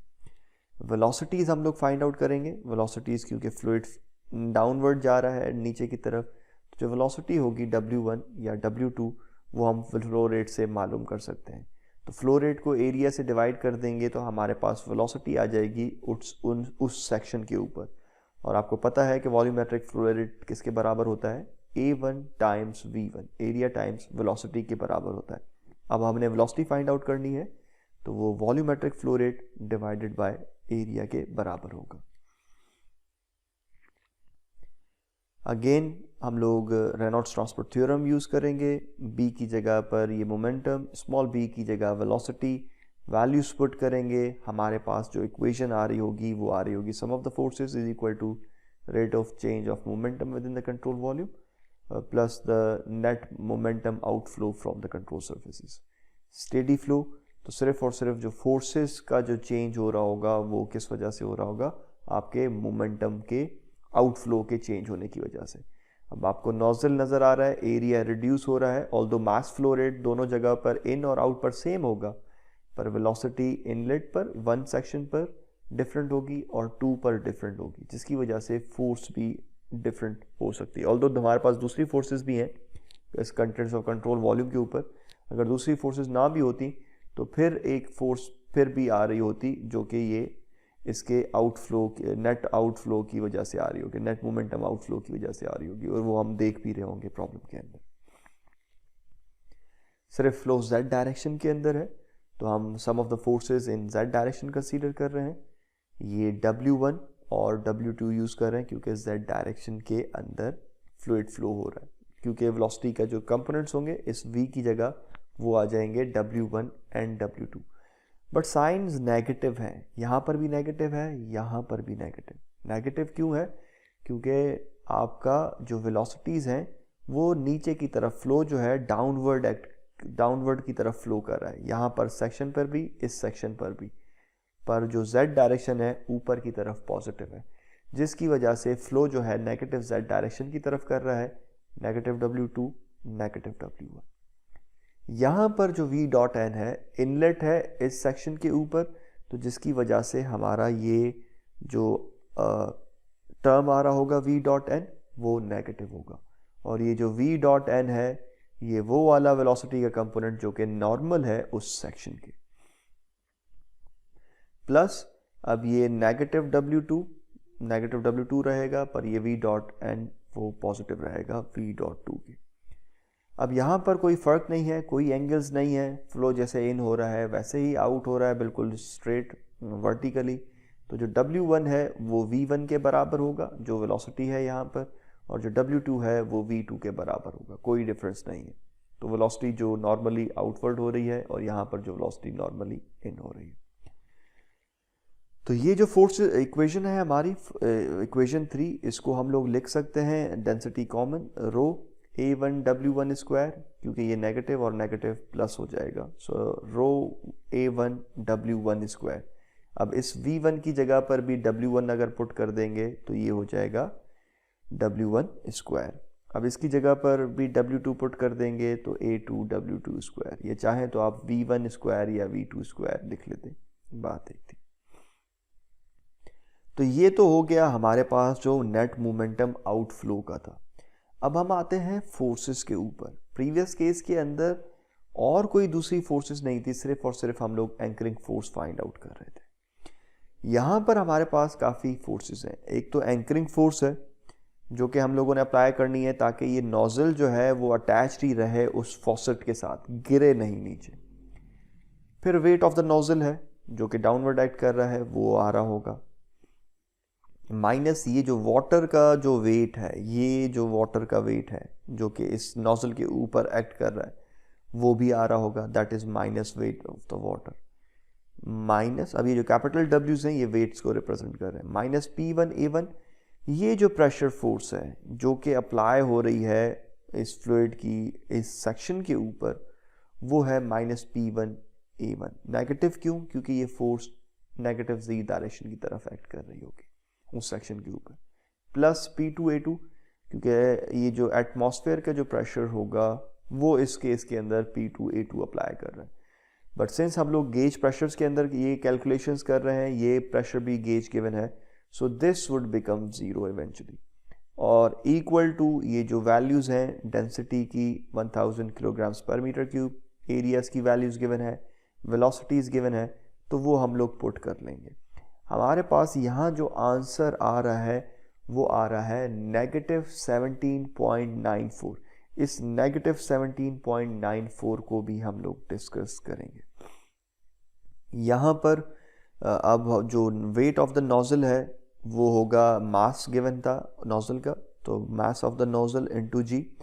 Speaker 1: वेलोसिटीज़ हम लोग फाइंड आउट करेंगे, वेलोसिटीज़ क्योंकि फ्लूइड डाउनवर्ड जा रहा है नीचे की तरफ, तो जो वेलोसिटी होगी W1 या W2 वो हम फ्लो रेट से मालूम कर सकते हैं। तो फ्लो रेट को एरिया से डिवाइड कर देंगे तो हमारे पास वेलोसिटी आ जाएगी उस सेक्शन के ऊपर। और आपको पता है कि वॉल्यूमेट्रिक फ्लो रेट किसके बराबर होता है, A1 times V1, area times velocity के बराबर होता है। अब हमने वेलोसिटी फाइंड आउट करनी है, तो वो volumetric flow rate divided by area के बराबर होगा। अगेन हम लोग रेनॉल्ड्स ट्रांसपोर्ट थ्योरम यूज करेंगे, b की जगह पर ये मोमेंटम, स्मॉल b की जगह वेलोसिटी, वैल्यूज पुट करेंगे, हमारे पास जो इक्वेशन आ रही होगी वो आ रही होगी sum of the forces is equal to rate of change of momentum within the control volume plus the net momentum outflow from the control surfaces. Steady flow, तो सिर्फ और सिर्फ जो फोर्सेस का जो चेंज हो रहा होगा वो किस वजह से हो रहा होगा, आपके मोमेंटम के आउटफ्लो के चेंज होने की वजह से। अब आपको नोजल नज़र आ रहा है, एरिया रिड्यूस हो रहा है, ऑल्दो मास फ्लो रेट दोनों जगह पर इन और आउट पर सेम होगा, पर वेलोसिटी इनलेट पर 1 सेक्शन पर डिफरेंट होगी और 2 पर डिफरेंट होगी, जिसकी वजह से फोर्स भी डिफरेंट हो सकती है। ऑल्दो हमारे पास दूसरी फोर्सेस भी हैं इस कंटेंट्स ऑफ कंट्रोल वॉल्यूम के ऊपर, अगर दूसरी फोर्सेस ना भी होती तो फिर एक फोर्स फिर भी आ रही होती जो कि ये इसके आउटफ्लो नेट आउटफ्लो की वजह से आ रही होगी, नेट मोमेंटम आउटफ्लो की वजह से आ रही होगी, और वो हम देख भी रहे होंगे प्रॉब्लम के अंदर। सिर्फ फ्लो z डायरेक्शन के अंदर है, तो हम sum of the forces in z direction consider कर रहे हैं। ये W1 और W2 यूज कर रहे हैं क्योंकि z डायरेक्शन के अंदर फ्लूइड फ्लो हो रहा है, क्योंकि वेलोसिटी का जो कंपोनेंट्स होंगे इस v की जगह वो आ जाएंगे W1 and W2। But science negative है, यहाँ पर भी नेगेटिव है, यहाँ पर भी नेगेटिव। नेगेटिव क्यों है, क्योंकि आपका जो वेलोसिटीज़ हैं वो नीचे की तरफ फ्लो जो है डाउनवर्ड की तरफ फ्लो कर रहा है, यहाँ पर सेक्शन पर भी, इस सेक्शन पर भी, पर जो z डायरेक्शन है ऊपर की तरफ पॉजिटिव है, जिसकी वजह से फ्लो जो है नेगेटिव z डायरेक्शन की तरफ कर रहा है, नेगेटिव W2 नेगेटिव W1। यहाँ पर जो v डॉट एन है इनलेट है इस सेक्शन के ऊपर, तो जिसकी वजह से हमारा ये जो टर्म आ रहा होगा v डॉट एन वो नेगेटिव होगा, और ये जो v डॉट एन है ये वो वाला वेलोसिटी का कंपोनेंट जो कि नॉर्मल है उस सेक्शन के, प्लस अब ये नेगेटिव W2 रहेगा, पर ये v डॉट एन वो पॉजिटिव रहेगा v डॉट 2 की। अब यहाँ पर कोई फ़र्क नहीं है, कोई एंगल्स नहीं है, फ्लो जैसे इन हो रहा है वैसे ही आउट हो रहा है, बिल्कुल स्ट्रेट वर्टिकली। तो जो W1 है वो V1 के बराबर होगा जो वेलोसिटी है यहाँ पर, और जो W2 है वो V2 के बराबर होगा, कोई डिफरेंस नहीं है। तो वेलोसिटी जो नॉर्मली आउटवर्ड हो रही है और यहाँ पर जो वेलोसिटी नॉर्मली इन हो रही है। तो ये जो फोर्स इक्वेशन है हमारी इक्वेशन 3, इसको हम लोग लिख सकते हैं डेंसिटी कॉमन रो A1 W1 स्क्वायर, क्योंकि ये नेगेटिव और नेगेटिव प्लस हो जाएगा, so rho A1 W1 square. अब इस V1 की जगह पर भी W1 अगर पुट कर देंगे तो ये हो जाएगा W1 स्क्वायर। अब इसकी जगह पर भी W2 पुट कर देंगे तो A2 W2 स्क्वायर। ये चाहे तो आप V1 स्क्वायर या V2 स्क्वायर लिख लेते, बात एक थी। तो ये तो हो गया हमारे पास जो नेट मोमेंटम आउटफ्लो का था। अब हम आते हैं फोर्सेस के ऊपर। प्रीवियस केस के अंदर और कोई दूसरी फोर्सेस नहीं थी, सिर्फ और सिर्फ हम लोग एंकरिंग फोर्स फाइंड आउट कर रहे थे। यहाँ पर हमारे पास काफ़ी फोर्सेस हैं। एक तो एंकरिंग फोर्स है जो कि हम लोगों ने अप्लाई करनी है ताकि ये नोजल जो है वो अटैच्ड ही रहे उस फॉसेट के साथ, गिरे नहीं नीचे। फिर वेट ऑफ द नोजल है जो कि डाउनवर्ड एक्ट कर रहा है, वो आ रहा होगा, माइनस ये जो वाटर का जो वेट है, ये जो वाटर का वेट है जो कि इस नोजल के ऊपर एक्ट कर रहा है वो भी आ रहा होगा, that is minus weight of the water. Minus अब ये जो कैपिटल डब्ल्यूज हैं ये वेट्स को रिप्रेजेंट कर रहे हैं, माइनस P1 A1 ये जो प्रेशर फोर्स है जो कि अप्लाई हो रही है इस फ्लूइड की इस सेक्शन के ऊपर, वो है माइनस P1 A1। नेगेटिव क्यों? क्योंकि ये फोर्स नेगेटिव z डायरेक्शन की तरफ एक्ट कर रही होगी उस सेक्शन के ऊपर। प्लस P2 A2 क्योंकि ये जो एटमॉस्फेयर का जो प्रेशर होगा वो इस केस के अंदर P2 A2 अप्लाई कर रहा है। बट सिंस हम लोग गेज प्रेशर्स के अंदर ये कैलकुलेशंस कर रहे हैं, ये प्रेशर भी गेज गिवन है, so this would become zero eventually, और इक्वल टू ये जो वैल्यूज़ हैं डेंसिटी की 1000 kilograms per metre cube, areas की वैल्यूज़ गिवन है, वेलोसिटीज़ गिवन है, तो वो हम लोग पुट कर लेंगे। हमारे पास यहाँ जो आंसर आ रहा है वो आ रहा है नेगेटिव 17.94। इस नेगेटिव 17.94 को भी हम लोग डिस्कस करेंगे। यहाँ पर अब जो वेट ऑफ द नोजल है वो होगा, मास गिवन था नोजल का, तो mass of the nozzle into g,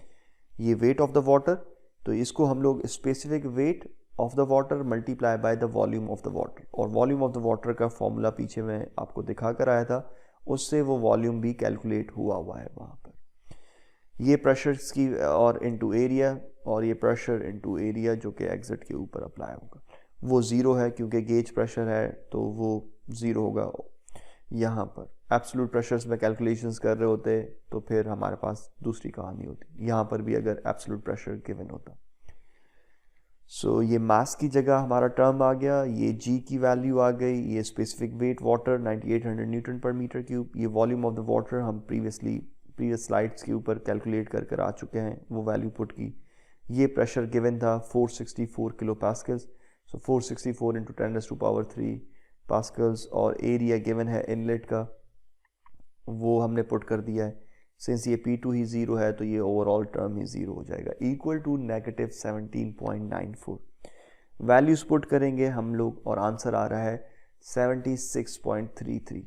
Speaker 1: ये वेट ऑफ द वाटर, तो इसको हम लोग specific weight of the water multiply by the volume of the water, और वॉल्यूम ऑफ द वाटर का फॉर्मूला पीछे मैं आपको दिखा कर आया था, उससे वो वॉल्यूम भी कैलकुलेट हुआ है वहाँ पर। ये प्रेशर्स की और इनटू एरिया, और ये प्रेशर इनटू एरिया जो कि एग्जिट के ऊपर अप्लाई होगा, वो ज़ीरो है क्योंकि गेज प्रेशर है तो वो ज़ीरो होगा। यहाँ पर एब्सोल्यूट प्रेशर्स में कैलकुलेशंस कर रहे होते तो फिर हमारे पास दूसरी कहानी होती, यहाँ पर भी अगर एब्सोल्यूट प्रेशर गिवन होता। सो ये मास की जगह हमारा टर्म आ गया, ये जी की वैल्यू आ गई, ये स्पेसिफिक वेट वाटर 9800 न्यूटन पर मीटर क्यूब, ये वॉल्यूम ऑफ द वाटर हम प्रीवियस स्लाइड्स के ऊपर कैलकुलेट कर आ चुके हैं, वो वैल्यू पुट की। ये प्रेशर गिवन था 464 किलो पास्कल्स, सो 464 इंटू 10⁻³ पास्कल्स, और एरिया गिवन है इनलेट का, वो हमने पुट कर दिया है। सिंस ये P2 ही ज़ीरो है तो ये ओवरऑल टर्म ही ज़ीरो हो जाएगा, equal to negative 17.94। Values put करेंगे हम लोग और आंसर आ रहा है 76.33।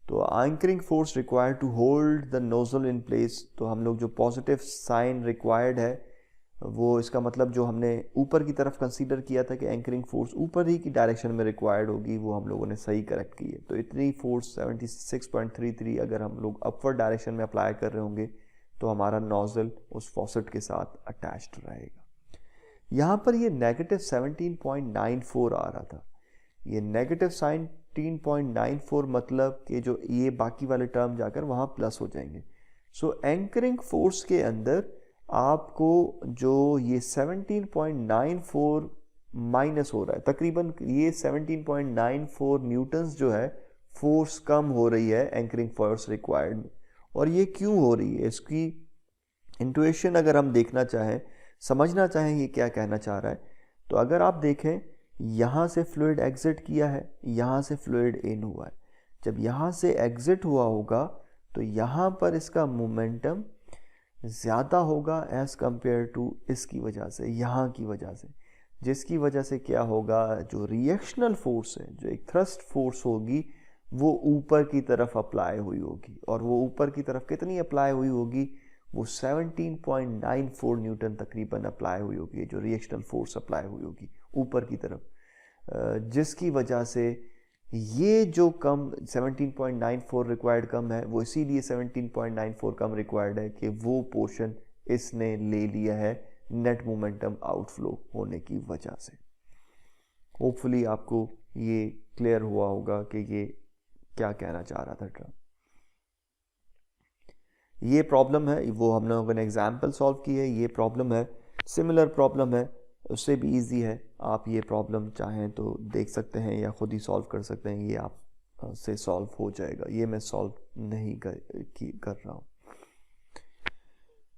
Speaker 1: तो anchoring force required to hold the nozzle in place, तो हम लोग जो पॉजिटिव साइन रिक्वायर्ड है वो इसका मतलब जो हमने ऊपर की तरफ कंसीडर किया था कि एंकरिंग फोर्स ऊपर ही की डायरेक्शन में रिक्वायर्ड होगी, वो हम लोगों ने सही करेक्ट की है। तो इतनी फोर्स 76.33 अगर हम लोग अपवर्ड डायरेक्शन में अप्लाई कर रहे होंगे तो हमारा नोजल उस फॉसेट के साथ अटैच्ड रहेगा। यहाँ पर ये नेगेटिव 17.94 आ रहा था, ये नेगेटिव 17.94 मतलब कि जो ये बाकी वाले टर्म जाकर वहाँ प्लस हो जाएंगे। सो एंकरिंग फोर्स के अंदर आपको जो ये 17.94 माइनस हो रहा है, तकरीबन ये 17.94 न्यूटन्स जो है फोर्स कम हो रही है एंकरिंग फोर्स रिक्वायर्ड में। और ये क्यों हो रही है, इसकी इंट्यूशन अगर हम देखना चाहें, समझना चाहें ये क्या कहना चाह रहा है, तो अगर आप देखें यहाँ से फ्लूइड एग्जिट किया है, यहाँ से फ्लूइड इन हुआ है, जब यहाँ से एग्जिट हुआ होगा तो यहाँ पर इसका मोमेंटम ज़्यादा होगा एज़ कंपेयर टू इसकी वजह से, यहाँ की वजह से, जिसकी वजह से क्या होगा, जो रिएक्शनल फोर्स है, जो एक थ्रस्ट फोर्स होगी वो ऊपर की तरफ अप्लाई हुई होगी, और वो ऊपर की तरफ कितनी अप्लाई हुई होगी, वो 17.94 न्यूटन तकरीबन अप्लाई हुई होगी, जो रिएक्शनल फोर्स अप्लाई हुई होगी ऊपर की तरफ, जिसकी वजह से ये जो कम 17.94 रिक्वायर्ड कम है, वो इसीलिए 17.94 कम रिक्वायर्ड है कि वो पोर्शन इसने ले लिया है नेट मोमेंटम आउटफ्लो होने की वजह से। होपफुली आपको ये क्लियर हुआ होगा कि ये क्या कहना चाह रहा था ट्रम्प। ये प्रॉब्लम है, वो हम लोगों ने एग्जाम्पल सॉल्व की है, ये प्रॉब्लम है, सिमिलर प्रॉब्लम है, उससे भी इजी है। आप ये प्रॉब्लम चाहें तो देख सकते हैं या ख़ुद ही सॉल्व कर सकते हैं, ये आप से सॉल्व हो जाएगा, ये मैं सॉल्व नहीं कर रहा हूँ।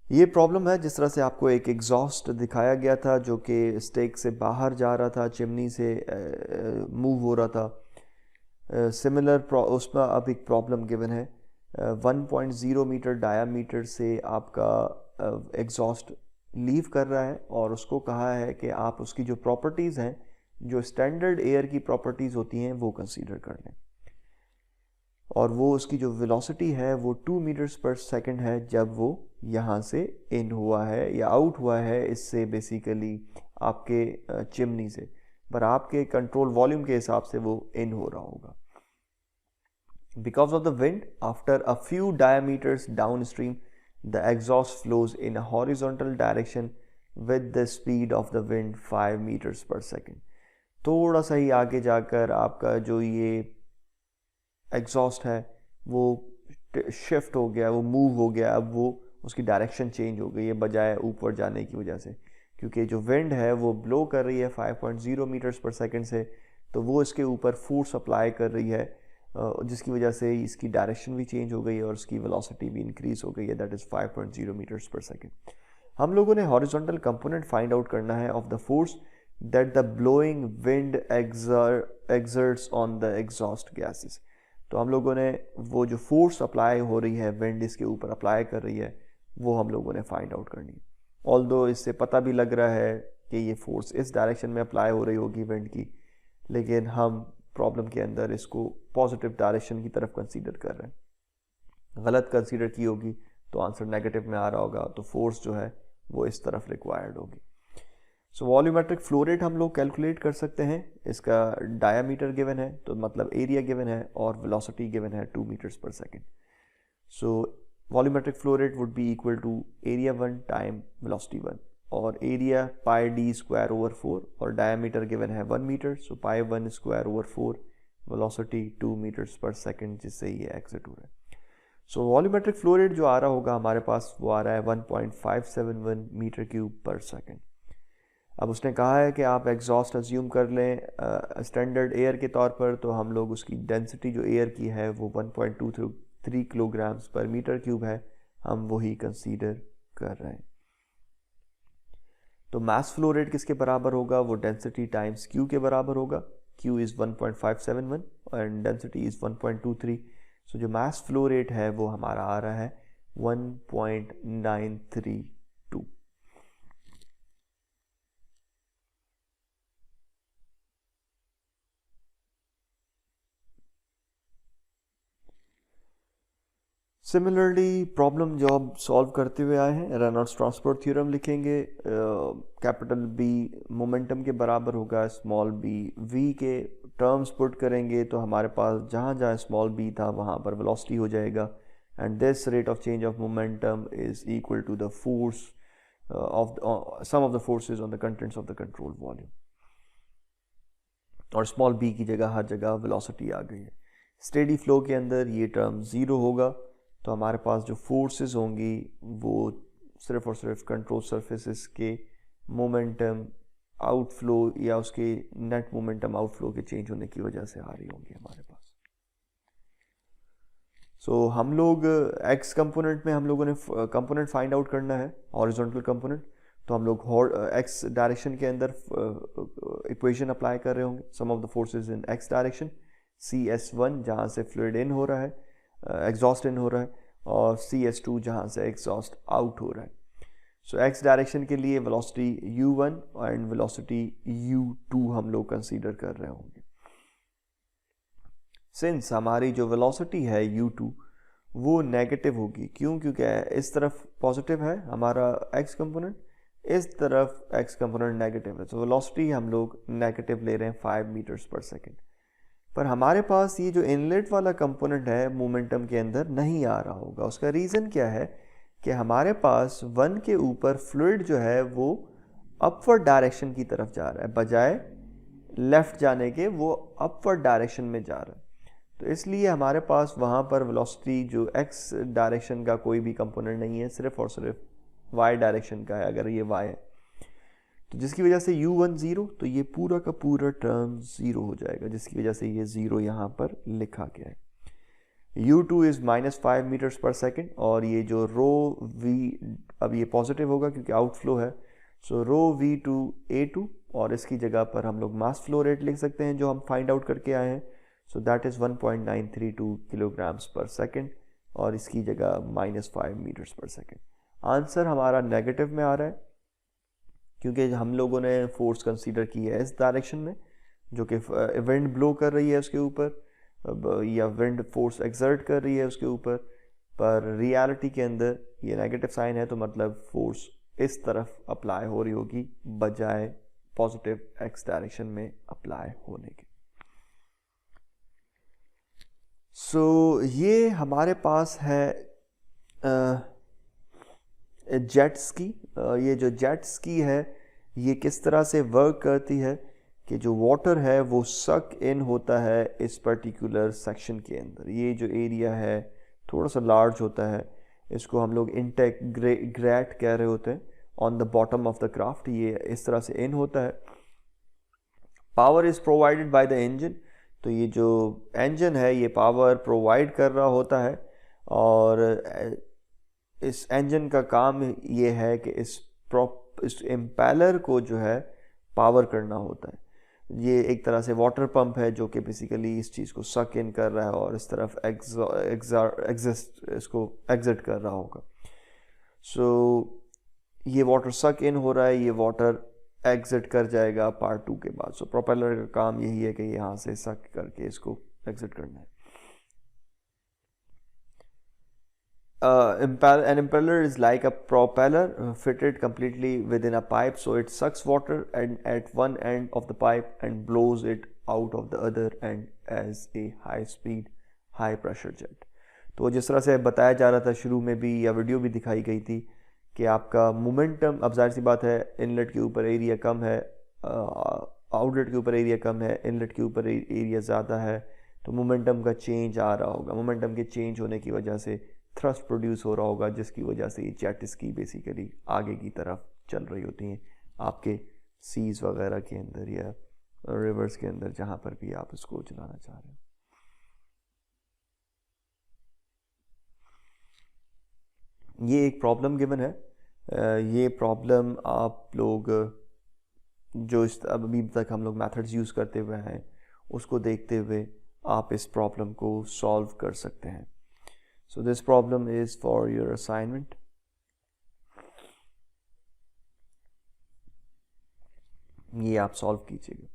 Speaker 1: ये प्रॉब्लम है जिस तरह से आपको एक एग्जॉस्ट दिखाया गया था जो कि स्टेक से बाहर जा रहा था, चिमनी से मूव हो रहा था। सिमिलर उसमें अब एक प्रॉब्लम गिवन है, 1.0 मीटर डायामीटर से आपका एग्जॉस्ट लीव कर रहा है और उसको कहा है कि आप उसकी जो प्रॉपर्टीज़ हैं, जो स्टैंडर्ड एयर की प्रॉपर्टीज़ होती हैं, वो कंसीडर कर लें। और वो उसकी जो वेलोसिटी है वो 2 मीटर्स पर सेकंड है जब वो यहाँ से इन हुआ है या आउट हुआ है, इससे बेसिकली आपके चिमनी से, पर आपके कंट्रोल वॉल्यूम के हिसाब से वो इन हो रहा होगा। Because of the wind, after a few diameters downstream, the exhaust flows in a horizontal direction with the speed of the wind 5 meters per second. थोड़ा सा ही आगे जाकर आपका जो ये एग्जॉस्ट है वो शिफ्ट हो गया, वो मूव हो गया, अब वो उसकी डायरेक्शन चेंज हो गई है बजाय ऊपर जाने की वजह से, क्योंकि जो विंड है वो ब्लो कर रही है 5.0 मीटर्स पर सेकंड से, तो वो इसके ऊपर फोर्स अप्लाई कर रही है, जिसकी वजह से इसकी डायरेक्शन भी चेंज हो गई है और उसकी वेलोसिटी भी इंक्रीज हो गई है, that is 5.0 metres per second. हम लोगों ने हॉरिजॉन्टल कंपोनेंट फाइंड आउट करना है of the force that the blowing wind exerts on the exhaust gases. तो हम लोगों ने वो जो फोर्स अप्लाई हो रही है, विंड इसके ऊपर अप्लाई कर रही है, वो हम लोगों ने फाइंड आउट करनी है। ऑल्दो इससे पता भी लग रहा है कि ये फोर्स इस डायरेक्शन में अप्लाई हो रही होगी विंड की, लेकिन हम प्रॉब्लम के अंदर इसको पॉजिटिव डायरेक्शन की तरफ कंसीडर कर रहे हैं। गलत कंसीडर की होगी तो आंसर नेगेटिव में आ रहा होगा, तो फोर्स जो है वो इस तरफ रिक्वायर्ड होगी। सो वॉल्यूमेट्रिक फ्लो रेट हम लोग कैलकुलेट कर सकते हैं, इसका डायामीटर गिवन है तो मतलब एरिया गिवन है और वेलोसिटी गिवन है 2 metres per second. So volumetric flow rate would be equal to area 1 time velocity 1, और area pi d square over 4 और डायमीटर गिवन है 1 metre, so pi 1 square over 4, velocity 2 metres per second, जिससे ये exit हो रहा है। सो volumetric flow rate जो आ रहा होगा हमारे पास वो आ रहा है 1.571 मीटर क्यूब पर सेकंड। अब उसने कहा है कि आप एग्जॉस्ट अज्यूम कर लें स्टैंडर्ड एयर के तौर पर, तो हम लोग उसकी डेंसिटी जो एयर की है वो 1.23 किलोग्राम्स पर मीटर क्यूब है, हम वही कंसीडर कर रहे हैं। तो मास फ्लो रेट किसके बराबर होगा, वो डेंसिटी टाइम्स क्यू के बराबर होगा। Q is 1.571 and density is 1.23, सो जो मास फ्लो रेट है वो हमारा आ रहा है 1.932। सिमिलरली प्रॉब्लम जो हम सॉल्व करते हुए आए हैं, रेनॉल्ड्स ट्रांसपोर्ट थ्योरम लिखेंगे, कैपिटल बी मोमेंटम के बराबर होगा स्मॉल बी वी के टर्म्स पुट करेंगे तो हमारे पास जहाँ जहाँ स्मॉल बी था वहाँ पर वेलोसिटी हो जाएगा, and this rate of change of momentum is equal to the force of sum of the forces on the contents of the control volume, और स्मॉल बी की जगह हर जगह वेलोसिटी आ गई है। स्टेडी फ्लो के अंदर ये टर्म ज़ीरो होगा, तो हमारे पास जो फोर्सेस होंगी वो सिर्फ और सिर्फ कंट्रोल सरफेसेस के मोमेंटम आउटफ्लो या उसके नेट मोमेंटम आउटफ्लो के चेंज होने की वजह से आ रही होंगी हमारे पास। सो हम लोग एक्स कंपोनेंट में हम लोगों ने कंपोनेंट फाइंड आउट करना है हॉरिजॉन्टल कंपोनेंट, तो हम लोग एक्स डायरेक्शन के अंदर इक्वेशन अप्लाई कर रहे होंगे, sum of the forces in x direction, CS1 जहाँ से फ्लूइड इन हो रहा है, एग्जॉस्ट इन हो रहा है, और CS2 जहाँ से एग्जॉस्ट आउट हो रहा है। सो एक्स डायरेक्शन के लिए velocity U1 and velocity U2 हम लोग कंसीडर कर रहे होंगे। सिंस हमारी जो वेलोसिटी है U2 वो नेगेटिव होगी, क्यों, क्योंकि इस तरफ पॉजिटिव है हमारा एक्स कंपोनेंट, इस तरफ एक्स कंपोनेंट नेगेटिव है, तो वेलोसिटी हम लोग नेगेटिव ले रहे हैं 5 मीटर्स पर सेकेंड। पर हमारे पास ये जो इनलेट वाला कंपोनेंट है मोमेंटम के अंदर नहीं आ रहा होगा। उसका रीज़न क्या है कि हमारे पास 1 के ऊपर फ्लूइड जो है वो अपवर्ड डायरेक्शन की तरफ जा रहा है बजाय लेफ़्ट जाने के वो अपवर्ड डायरेक्शन में जा रहा है। तो इसलिए हमारे पास वहाँ पर वेलोसिटी जो एक्स डायरेक्शन का कोई भी कंपोनेंट नहीं है, सिर्फ और सिर्फ वाई डायरेक्शन का है, अगर ये वाई है तो जिसकी वजह से u1 0, तो ये पूरा का पूरा टर्म 0 हो जाएगा, जिसकी वजह से ये 0 यहाँ पर लिखा गया है। u2 is -5 metres per second, और ये जो रो v, अब ये पॉजिटिव होगा क्योंकि आउटफ्लो है, सो रो v2 a2, और इसकी जगह पर हम लोग मास फ्लो रेट लिख सकते हैं जो हम फाइंड आउट करके आए हैं, सो दैट इज़ 1.932 किलोग्राम्स पर सेकेंड, और इसकी जगह -5 मीटर्स पर सेकेंड। आंसर हमारा नेगेटिव में आ रहा है क्योंकि हम लोगों ने फोर्स कंसीडर की है इस डायरेक्शन में, जो कि विंड ब्लो कर रही है उसके ऊपर, या विंड फोर्स एक्सर्ट कर रही है उसके ऊपर, पर रियलिटी के अंदर ये नेगेटिव साइन है, तो मतलब फोर्स इस तरफ अप्लाई हो रही होगी बजाय पॉजिटिव एक्स डायरेक्शन में अप्लाई होने के। सो ये हमारे पास है जेट स्की। ये जो जेट स्की है ये किस तरह से वर्क करती है कि जो वाटर है वो सक इन होता है इस पर्टिकुलर सेक्शन के अंदर। ये जो एरिया है थोड़ा सा लार्ज होता है, इसको हम लोग इंटेक ग्रेट कह रहे होते हैं on the bottom of the craft. ये इस तरह से इन होता है। Power is provided by the engine, तो ये जो इंजन है ये पावर प्रोवाइड कर रहा होता है, और इस इंजन का काम ये है कि इस इम्पेलर को जो है पावर करना होता है। ये एक तरह से वाटर पंप है जो कि बेसिकली इस चीज़ को सक इन कर रहा है और इस तरफ इसको एग्जिट कर रहा होगा। सो ये वाटर सक इन हो रहा है, ये वाटर एग्जिट कर जाएगा पार्ट 2 के बाद। सो प्रोपेलर का काम यही है कि यहाँ से सक करके इसको एग्जिट करना है। An impeller is like a propeller fitted completely within a pipe, so it sucks water and at one end of the pipe and blows it out of the other end as a high speed high pressure jet। तो जिस तरह से बताया जा रहा था शुरू में भी या वीडियो भी दिखाई गई थी कि आपका मोमेंटम, अब जाहिर सी बात है इनलेट के ऊपर एरिया कम है, आउटलेट के ऊपर एरिया कम है, इनलेट के ऊपर एरिया ज़्यादा है, तो मोमेंटम का चेंज आ रहा होगा। मोमेंटम के चेंज होने की वजह से थ्रस्ट प्रोड्यूस हो रहा होगा, जिसकी वजह से ये जेट स्की बेसिकली आगे की तरफ चल रही होती हैं आपके सीज वगैरह के अंदर या रिवर्स के अंदर, जहाँ पर भी आप इसको चलाना चाह रहे हो। ये एक प्रॉब्लम गिवन है। ये प्रॉब्लम आप लोग जो इस अभी तक हम लोग मेथड्स यूज़ करते हुए हैं उसको देखते हुए आप इस प्रॉब्लम को सॉल्व कर सकते हैं। So this problem is for your assignment. ये आप सॉल्व कीजिएगा।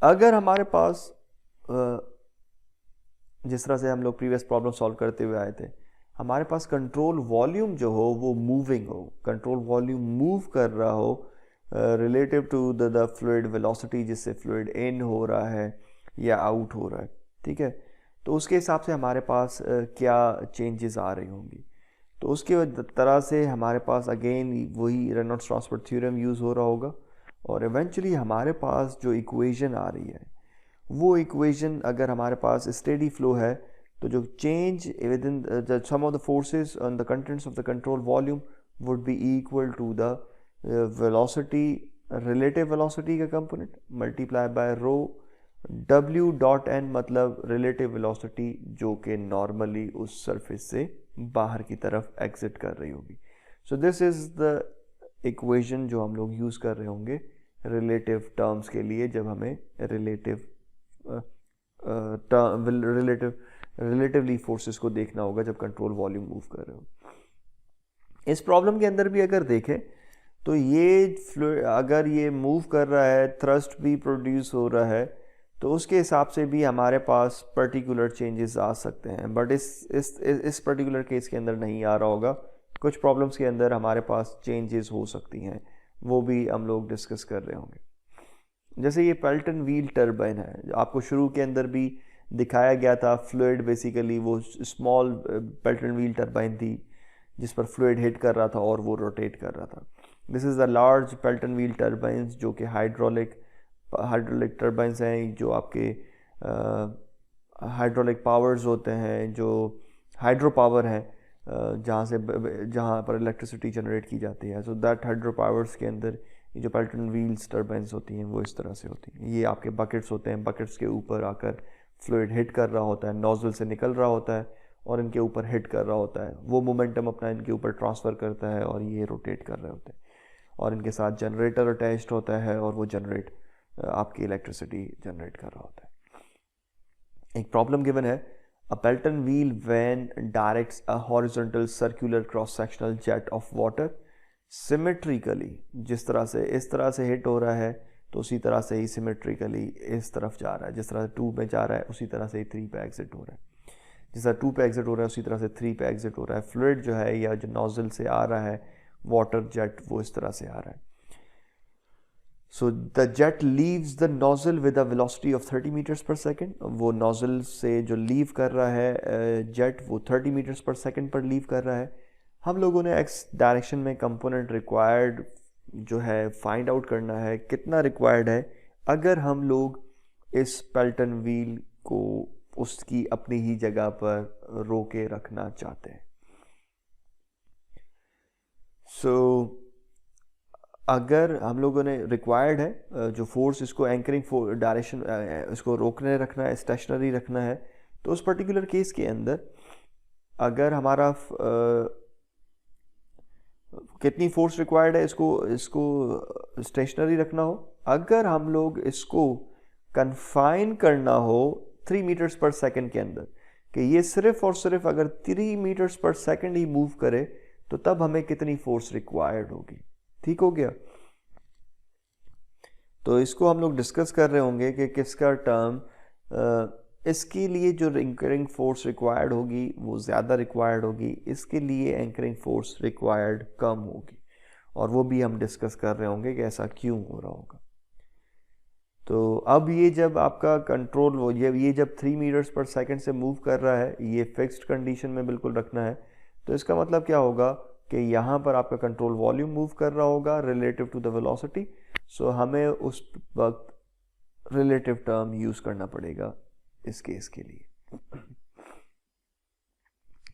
Speaker 1: अगर हमारे पास जिस तरह से हम लोग प्रीवियस प्रॉब्लम सॉल्व करते हुए आए थे, हमारे पास कंट्रोल वॉल्यूम जो हो वो मूविंग हो, कंट्रोल वॉल्यूम मूव कर रहा हो relative to the fluid velocity, जिससे फ्लूइड इन हो रहा है या आउट हो रहा है, ठीक है। तो उसके हिसाब से हमारे पास क्या चेंजेस आ रही होंगी। तो उसके तरह से हमारे पास अगेन वही रेनॉल्ड्स ट्रांसफर थ्योरम यूज़ हो रहा होगा, और इवेंचुअली हमारे पास जो इक्वेशन आ रही है वो इक्वेशन, अगर हमारे पास स्टेडी फ्लो है तो जो change within sum of the forces on the contents of the control volume would be equal to the velocity, relative velocity का component multiply by rho W dot n, मतलब relative velocity जो कि normally उस surface से बाहर की तरफ exit कर रही होगी। सो दिस इज़ द इक्वेशन जो हम लोग यूज़ कर रहे होंगे रिलेटिव टर्म्स के लिए, जब हमें रिलेटिवली फोर्सेस को देखना होगा जब कंट्रोल वॉल्यूम मूव कर रहे हो। इस प्रॉब्लम के अंदर भी अगर देखें तो ये अगर ये मूव कर रहा है, थ्रस्ट भी प्रोड्यूस हो रहा है, तो उसके हिसाब से भी हमारे पास पर्टिकुलर चेंजेस आ सकते हैं। बट इस पर्टिकुलर केस के अंदर नहीं आ रहा होगा। कुछ प्रॉब्लम्स के अंदर हमारे पास चेंजेस हो सकती हैं, वो भी हम लोग डिस्कस कर रहे होंगे। जैसे ये पेल्टन व्हील टर्बाइन है, आपको शुरू के अंदर भी दिखाया गया था। फ्लूइड बेसिकली वो स्मॉल पेल्टन व्हील टर्बाइन थी जिस पर फ्लूइड हिट कर रहा था और वो रोटेट कर रहा था। This is the large Pelton wheel turbines जो कि हाइड्रोलिक हाइड्रोलिक टर्बाइंस हैं, जो आपके हाइड्रोलिक पावर्स होते हैं, जो हाइड्रो पावर है, जहाँ पर इलेक्ट्रिसिटी जनरेट की जाती है। सो दैट हाइड्रो पावर्स के अंदर ये जो पेल्टन व्हील्स टर्बाइंस होती हैं वो इस तरह से होती हैं। ये आपके बकेट्स होते हैं, बकेट्स के ऊपर आकर फ्लूइड हिट कर रहा होता है, नोजल से निकल रहा होता है और इनके ऊपर हिट कर रहा होता है। वो मोमेंटम अपना इनके ऊपर ट्रांसफ़र करता है और ये रोटेट कर रहे होते हैं और इनके साथ जनरेटर अटैच्ड होता है और वो आपकी इलेक्ट्रिसिटी जनरेट कर रहा होता है। एक प्रॉब्लम गिवन है, a Pelton wheel when directs a horizontal circular cross sectional jet of water symmetrically, जिस तरह से इस तरह से हिट हो रहा है तो उसी तरह से ही सिमेट्रिकली इस तरफ जा रहा है। जिस तरह से 2 में जा रहा है उसी तरह से ही 3 पे एग्जिट हो रहा है। जिस तरह 2 पे एग्जिट हो रहा है उसी तरह से 3 पे एग्जिट हो रहा है। फ्लूइड जो है या जो नोजल से आ रहा है वाटर जेट, वो इस तरह से आ रहा है। So the jet leaves the nozzle with a velocity of 30 metres per second. वो नोजल से जो लीव कर रहा है जेट, वो 30 मीटर्स पर सेकेंड पर लीव कर रहा है। हम लोगों ने एक्स डायरेक्शन में कंपोनेंट रिक्वायर्ड जो है फाइंड आउट करना है, कितना रिक्वायर्ड है अगर हम लोग इस पेल्टन व्हील को उसकी अपनी ही जगह पर रोके रखना चाहते हैं। सो अगर हम लोगों ने रिक्वायर्ड है जो फोर्स इसको एंकरिंग डायरेक्शन इसको रोकने रखना है, स्टेशनरी रखना है, तो उस पर्टिकुलर केस के अंदर अगर हमारा कितनी फोर्स रिक्वायर्ड है इसको स्टेशनरी रखना हो, अगर हम लोग इसको कन्फाइन करना हो 3 मीटर्स पर सेकंड के अंदर, कि ये सिर्फ और सिर्फ अगर 3 मीटर्स पर सेकंड ही मूव करे, तो तब हमें कितनी फोर्स रिक्वायर्ड होगी। ठीक हो गया। तो इसको हम लोग डिस्कस कर रहे होंगे कि किसका टर्म इसके लिए जो एंकरिंग फोर्स रिक्वायर्ड होगी वो ज़्यादा रिक्वायर्ड होगी, इसके लिए एंकरिंग फोर्स रिक्वायर्ड कम होगी, और वो भी हम डिस्कस कर रहे होंगे कि ऐसा क्यों हो रहा होगा। तो अब ये जब आपका कंट्रोल हो, ये जब 3 मीटर्स पर सेकंड से मूव कर रहा है, ये फिक्स्ड कंडीशन में बिल्कुल रखना है, तो इसका मतलब क्या होगा कि यहाँ पर आपका कंट्रोल वॉल्यूम मूव कर रहा होगा रिलेटिव टू द वेलोसिटी। सो हमें उस वक्त रिलेटिव टर्म यूज़ करना पड़ेगा इस केस के लिए।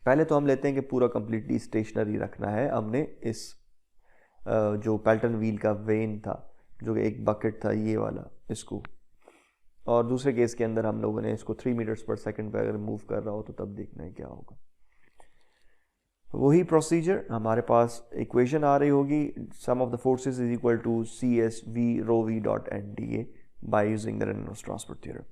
Speaker 1: पहले तो हम लेते हैं कि पूरा कंप्लीटली स्टेशनरी रखना है हमने इस जो पेल्टन व्हील का वेन था, जो कि एक बकेट था ये वाला, इसको, और दूसरे केस के अंदर हम लोगों ने इसको 3 मीटर्स पर सेकंड पर अगर मूव कर रहा हो तो तब देखना है क्या होगा। वही प्रोसीजर हमारे पास इक्वेशन आ रही होगी, sum of the forces is equal to c s v rho v dot n d a by using the Reynolds transfer theorem.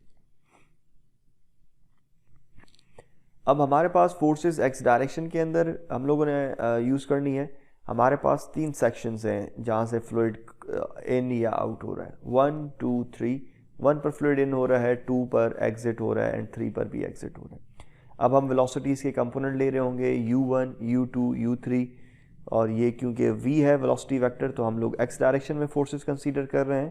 Speaker 1: अब हमारे पास फोर्सेस एक्स डायरेक्शन के अंदर हम लोगों ने यूज़ करनी है। हमारे पास 3 सेक्शंस हैं जहाँ से फ्लूइड इन या आउट हो रहा है, 1 2 3। 1 पर फ्लूइड इन हो रहा है, 2 पर एग्जिट हो रहा है एंड 3 पर भी एग्जिट हो रहा है। अब हम वेलोसिटीज़ के कंपोनेंट ले रहे होंगे u1, u2, u3, और ये क्योंकि v है वेलोसिटी वेक्टर, तो हम लोग x डायरेक्शन में फोर्सेस कंसीडर कर रहे हैं।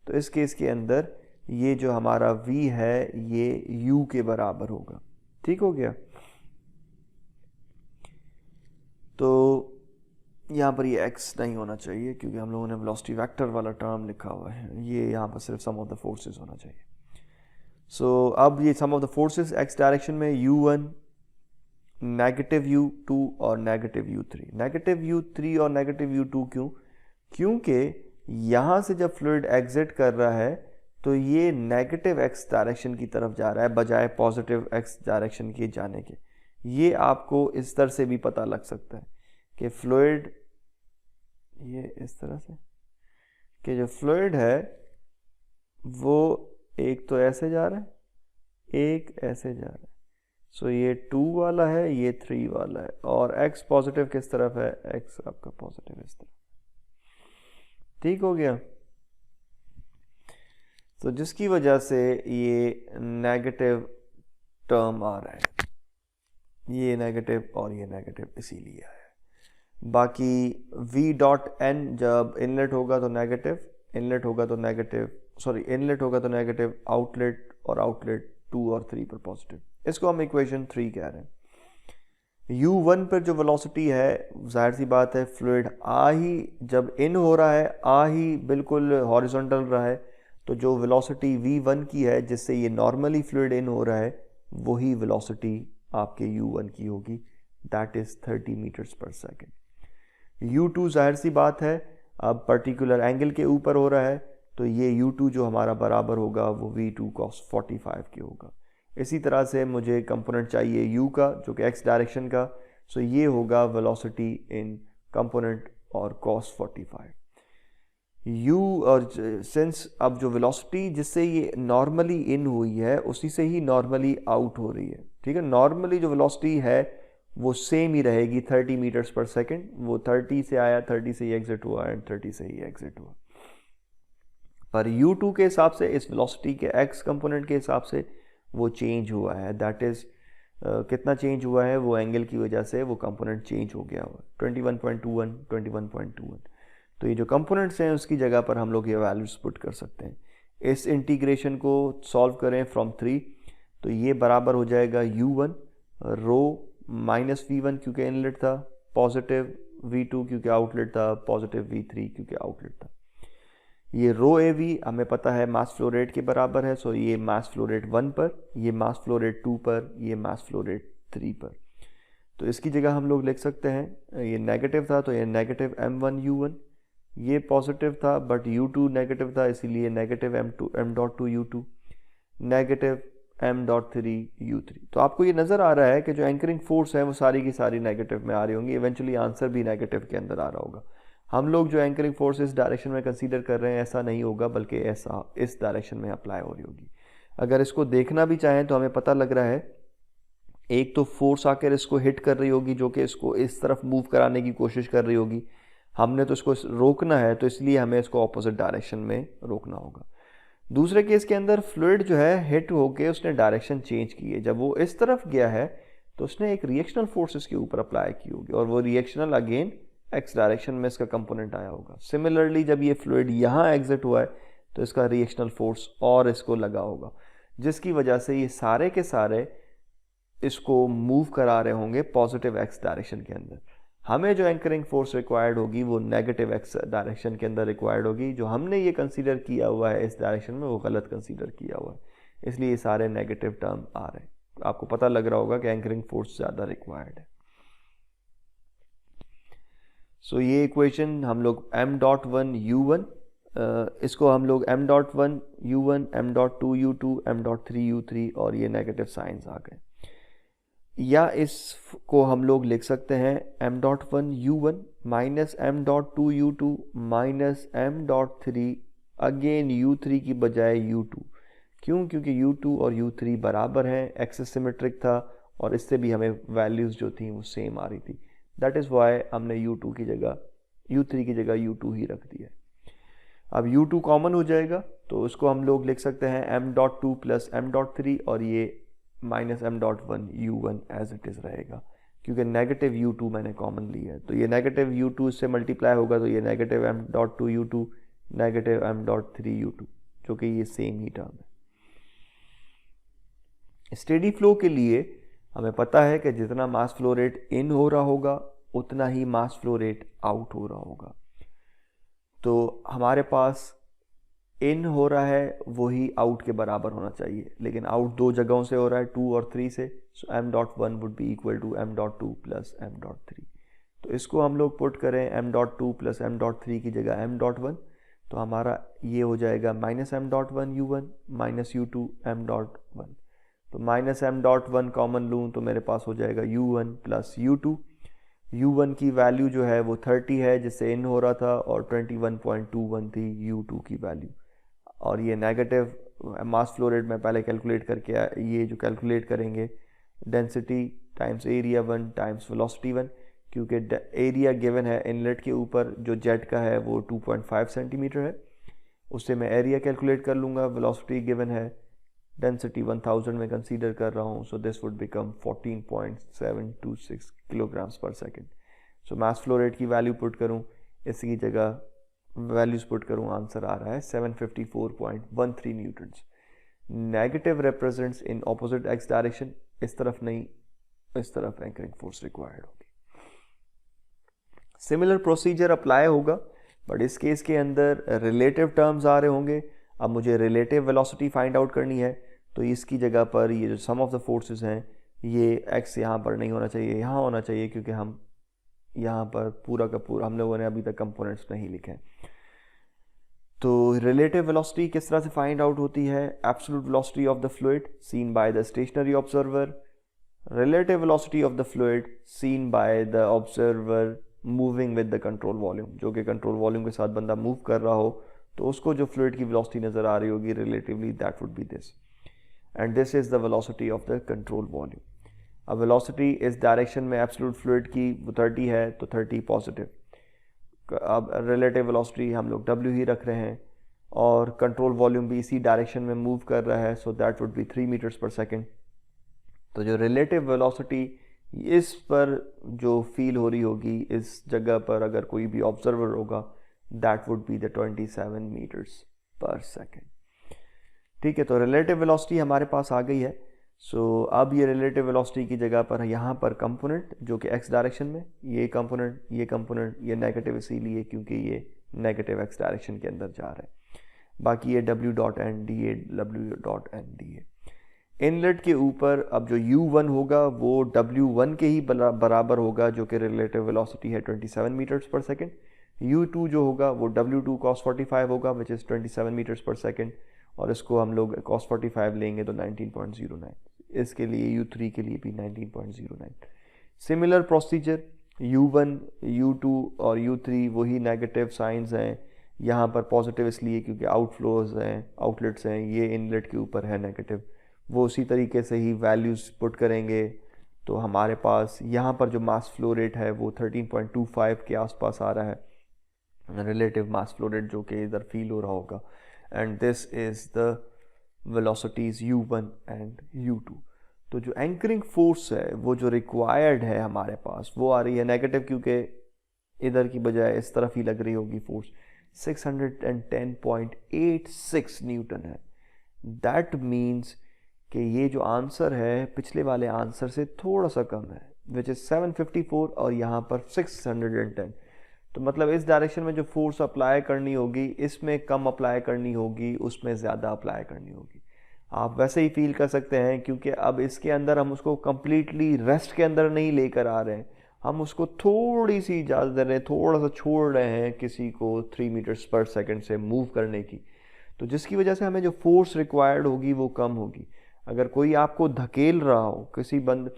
Speaker 1: तो इस केस के अंदर ये जो हमारा v है ये u के बराबर होगा। ठीक हो गया। तो यहाँ पर ये x नहीं होना चाहिए क्योंकि हम लोगों ने वेलोसिटी वेक्टर वाला टर्म लिखा हुआ है, ये यहाँ पर सिर्फ सम ऑफ द फोर्सेस होना चाहिए। सो अब ये sum of the forces x direction में u1, नेगेटिव u2 और नेगेटिव u3। नेगेटिव u3 और नेगेटिव u2 क्यों? क्योंकि यहाँ से जब फ्लूइड एग्जिट कर रहा है तो ये नेगेटिव एक्स डायरेक्शन की तरफ जा रहा है बजाय पॉजिटिव एक्स डायरेक्शन के जाने के। ये आपको इस तरह से भी पता लग सकता है कि फ्लूइड, ये इस तरह से कि जो फ्लूइड है वो एक तो ऐसे जा रहा है, एक ऐसे जा रहा है। सो ये 2 वाला है, ये 3 वाला है, और x पॉजिटिव किस तरफ है? x आपका पॉजिटिव इस तरफ। ठीक हो गया। तो जिसकी वजह से ये नेगेटिव टर्म आ रहा है, ये नेगेटिव और ये नेगेटिव इसीलिए आया है। बाकी v डॉट n जब इनलेट होगा तो नेगेटिव, इनलेट होगा तो नेगेटिव, सॉरी इनलेट होगा तो नेगेटिव, आउटलेट और आउटलेट 2 और 3 पर पॉजिटिव। इसको हम इक्वेशन 3 कह रहे हैं। u1 पर जो वेलोसिटी है, जाहिर सी बात है फ्लूइड जब इन हो रहा है, ही बिल्कुल हॉरिजॉन्टल रहा है, तो जो वेलोसिटी v1 की है जिससे ये नॉर्मली फ्लूइड इन हो रहा है वही वेलोसिटी आपके u1 की होगी, that is 30 metres per second. u2 जाहिर सी बात है अब पर्टिकुलर एंगल के ऊपर हो रहा है, तो ये u2 जो हमारा बराबर होगा वो v2 cos 45 के होगा। इसी तरह से मुझे कंपोनेंट चाहिए u का जो कि x डायरेक्शन का, सो ये होगा वेलोसिटी इन कंपोनेंट और cos 45 u, और सिंस अब जो वेलोसिटी जिससे ये नॉर्मली इन हुई है उसी से ही नॉर्मली आउट हो रही है, ठीक है। नॉर्मली जो वेलोसिटी है वो सेम ही रहेगी 30 मीटर्स पर सेकेंड, वो 30 से आया 30 से ही एग्जिट हुआ एंड 30 से ही एग्जिट हुआ। पर u2 के हिसाब से इस वेलोसिटी के x कंपोनेंट के हिसाब से वो चेंज हुआ है, दैट इज कितना चेंज हुआ है, वो एंगल की वजह से वो कंपोनेंट चेंज हो गया हुआ 21.21 21.21। तो ये जो कंपोनेंट्स हैं उसकी जगह पर हम लोग ये वैल्यूज पुट कर सकते हैं। इस इंटीग्रेशन को सॉल्व करें फ्रॉम 3, तो ये बराबर हो जाएगा u1 रो माइनस v1 क्योंकि इनलेट था, पॉजिटिव v2 क्योंकि आउटलेट था, पॉजिटिव v3 क्योंकि आउटलेट था। ये रो AV हमें पता है मास फ्लो रेट के बराबर है, सो ये मास फ्लो रेट 1 पर, ये मास फ्लो रेट 2 पर, ये मास फ्लो रेट 3 पर। तो इसकी जगह हम लोग लिख सकते हैं, ये नेगेटिव था तो ये नेगेटिव m1u1, ये पॉजिटिव था बट u2 नेगेटिव था इसीलिए negative m.2 u2, negative m.3 u3। तो आपको ये नज़र आ रहा है कि जो एंकरिंग फोर्स है वो सारी की सारी नेगेटिव में आ रही होंगी, इवेंचुअली आंसर भी नेगेटिव के अंदर आ रहा होगा। हम लोग जो एंकरिंग फोर्स इस डायरेक्शन में कंसीडर कर रहे हैं ऐसा नहीं होगा, बल्कि ऐसा इस डायरेक्शन में अप्लाई हो रही होगी। अगर इसको देखना भी चाहें तो हमें पता लग रहा है एक तो फोर्स आकर इसको हिट कर रही होगी जो कि इसको इस तरफ मूव कराने की कोशिश कर रही होगी, हमने तो इसको रोकना है तो इसलिए हमें इसको ऑपोजिट डायरेक्शन में रोकना होगा। दूसरे केस के अंदर फ्लूइड जो है हिट होके उसने डायरेक्शन चेंज की है, जब वो इस तरफ गया है तो उसने एक रिएक्शनल फोर्स इसके ऊपर अप्लाई की होगी और वो रिएक्शनल अगेन एक्स डायरेक्शन में इसका कंपोनेंट आया होगा। सिमिलरली जब ये फ्लूइड यहाँ एग्जिट हुआ है तो इसका रिएक्शनल फोर्स और इसको लगा होगा, जिसकी वजह से ये सारे के सारे इसको मूव करा रहे होंगे पॉजिटिव एक्स डायरेक्शन के अंदर। हमें जो एंकरिंग फोर्स रिक्वायर्ड होगी वो नेगेटिव एक्स डायरेक्शन के अंदर रिक्वायर्ड होगी। जो हमने ये कंसीडर किया हुआ है इस डायरेक्शन में वो गलत कंसीडर किया हुआ है, इसलिए ये सारे नेगेटिव टर्म आ रहे हैं। आपको पता लग रहा होगा कि एंकरिंग फोर्स ज़्यादा रिक्वायर्ड है। सो ये इक्वेशन हम लोग m.1 u1, इसको हम लोग m.1 u1 m.2 u2 m.3 u3 और ये नेगेटिव साइंस आ गए, या इसको हम लोग लिख सकते हैं m.1 u1 minus m.2 u2 minus m.3 again u3 की बजाय u2। क्यों? क्योंकि u2 और u3 बराबर हैं, एक्सिस सिमेट्रिक था और इससे भी हमें वैल्यूज़ जो थी वो सेम आ रही थी। दैट इज़ वाई हमने u2 की जगह u3 की जगह u2 ही रख दिया। अब u2 कॉमन हो जाएगा तो उसको हम लोग लिख सकते हैं m.2 प्लस m.3 और ये minus m.1 u1 as it is रहेगा, क्योंकि नेगेटिव u2 मैंने कॉमन लिया है। तो ये नेगेटिव u2 से मल्टीप्लाई होगा तो ये negative m.2 u2 negative m.3 u2, जो कि ये सेम ही टर्म है। स्टेडी फ्लो के लिए हमें पता है कि जितना मास फ्लो रेट इन हो रहा होगा उतना ही मास फ्लो रेट आउट हो रहा होगा। तो हमारे पास इन हो रहा है वही आउट के बराबर होना चाहिए, लेकिन आउट दो जगहों से हो रहा है 2 और 3 से, so m.1 would be equal to m.2 plus m.3। तो इसको हम लोग पुट करें m.2 प्लस m.3 की जगह m.1, तो हमारा ये हो जाएगा minus m.1 u1 minus u2 m.1। तो माइनस m.1 कॉमन लूँ तो मेरे पास हो जाएगा u1 प्लस u2। u1 की वैल्यू जो है वो 30 है जिससे इन हो रहा था और 21.21 थी u2 की वैल्यू, और ये नेगेटिव मास फ्लो रेट में पहले कैलकुलेट करके ये जो कैलकुलेट करेंगे density times area 1 times velocity 1, क्योंकि एरिया गिवन है इनलेट के ऊपर जो जेट का है वो 2.5 सेंटीमीटर है, उससे मैं एरिया कैलकुलेट कर लूँगा। वेलोसिटी गिवन है डेंसिटी 1000 में कंसीडर कर रहा हूँ, so this would become 14.726 kilograms पर सेकेंड। सो मास फ्लो रेट की वैल्यू पुट करूँ, इसकी जगह वैल्यूज पुट करूँ, आंसर आ रहा है 754.13 Newton's. Negative represents in opposite x direction, इस तरफ नहीं इस तरफ एंकरिंग फोर्स रिक्वायर्ड होगी। सिमिलर प्रोसीजर अप्लाई होगा, बट इस केस के अंदर रिलेटिव टर्म्स आ रहे होंगे। अब मुझे रिलेटिव वेलोसिटी फाइंड आउट करनी है, तो इसकी जगह पर ये जो सम ऑफ द फोर्सेस हैं, ये x यहाँ पर नहीं होना चाहिए, यहाँ होना चाहिए, क्योंकि हम यहाँ पर पूरा का पूरा हम लोगों ने अभी तक कंपोनेंट्स नहीं लिखे हैं। तो रिलेटिव वेलोसिटी किस तरह से फाइंड आउट होती है? Absolute velocity of the fluid seen by the stationary observer, relative velocity of the fluid seen by the observer moving with the control volume. जो कि कंट्रोल वॉल्यूम के साथ बंदा मूव कर रहा हो तो उसको जो फ्लूइड की वेलोसिटी नज़र आ रही होगी relatively, that would B this, and this is the velocity of the control volume. अब वेलोसिटी इस डायरेक्शन में एब्सोल्यूट फ्लूइड की 30 है तो 30 पॉजिटिव। अब रिलेटिव वेलोसिटी हम लोग w ही रख रहे हैं और कंट्रोल वॉल्यूम भी इसी डायरेक्शन में मूव कर रहा है, so that would be 3 metres per second. तो जो रिलेटिव वेलोसिटी इस पर जो फील हो रही होगी इस जगह पर अगर कोई भी ऑब्जर्वर होगा, that would be the 27 metres per second. ठीक है, तो रिलेटिव वेलोसिटी हमारे पास आ गई है। सो अब ये रिलेटिव वेलोसिटी की जगह पर यहाँ पर कंपोनेंट जो कि x डायरेक्शन में, ये कंपोनेंट ये नेगेटिव इसीलिए क्योंकि ये नेगेटिव x डायरेक्शन के अंदर जा रहा है। बाकी ये w dot n d a, w dot n d a. Inlet के ऊपर अब जो u1 होगा वो w1 के ही बराबर होगा, जो कि रिलेटिव वेलोसिटी है 27 मीटर्स पर सेकेंड। u2 जो होगा वो w2 cos 45 होगा, which is 27 metres per second, और इसको हम लोग cos 45 लेंगे तो 19.09। इसके लिए u3 के लिए भी 19.09। सिमिलर प्रोसीजर u1, u2 और u3 वही नेगेटिव साइंस हैं, यहाँ पर पॉजिटिव इसलिए क्योंकि आउटफ्लोज हैं, आउटलेट्स हैं, ये इनलेट के ऊपर है नेगेटिव। वो उसी तरीके से ही वैल्यूज़ पुट करेंगे तो हमारे पास यहाँ पर जो मास फ्लो रेट है वो 13.25 के आसपास आ रहा है, रिलेटिव मास फ्लो रेट जो कि इधर फील हो रहा होगा, and this is the velocities u1 and u2। तो जो एंकरिंग फोर्स है वो जो रिक्वायर्ड है हमारे पास वो आ रही है नेगेटिव, क्योंकि इधर की बजाय इस तरफ ही लग रही होगी फोर्स, 610.86 न्यूटन है। दैट मीन्स कि ये जो आंसर है पिछले वाले आंसर से थोड़ा सा कम है, विच इज़ 754 और यहाँ पर 610। तो मतलब इस डायरेक्शन में जो फोर्स अप्लाई करनी होगी इसमें कम अप्लाई करनी होगी, उसमें ज़्यादा अप्लाई करनी होगी। आप वैसे ही फील कर सकते हैं क्योंकि अब इसके अंदर हम उसको कम्प्लीटली रेस्ट के अंदर नहीं लेकर आ रहे हैं, हम उसको थोड़ी सी इजाज़त दे रहे हैं, थोड़ा सा छोड़ रहे हैं किसी को 3 मीटर्स पर सेकेंड से मूव करने की, तो जिसकी वजह से हमें जो फोर्स रिक्वायर्ड होगी वो कम होगी। अगर कोई आपको धकेल रहा हो, किसी बंद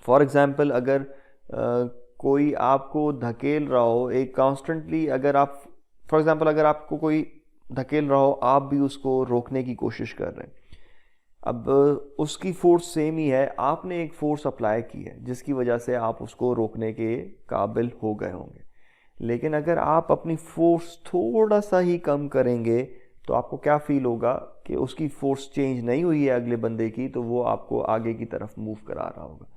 Speaker 1: फॉर एग्ज़ाम्पल अगर कोई आपको धकेल रहा हो एक कॉन्स्टेंटली, अगर आप फॉर एग्ज़ाम्पल अगर आपको कोई धकेल रहा हो, आप भी उसको रोकने की कोशिश कर रहे हैं, अब उसकी फोर्स सेम ही है, आपने एक फोर्स अप्लाई की है जिसकी वजह से आप उसको रोकने के काबिल हो गए होंगे। लेकिन अगर आप अपनी फोर्स थोड़ा सा ही कम करेंगे तो आपको क्या फील होगा कि उसकी फोर्स चेंज नहीं हुई है अगले बंदे की, तो वो आपको आगे की तरफ मूव करा रहा होगा।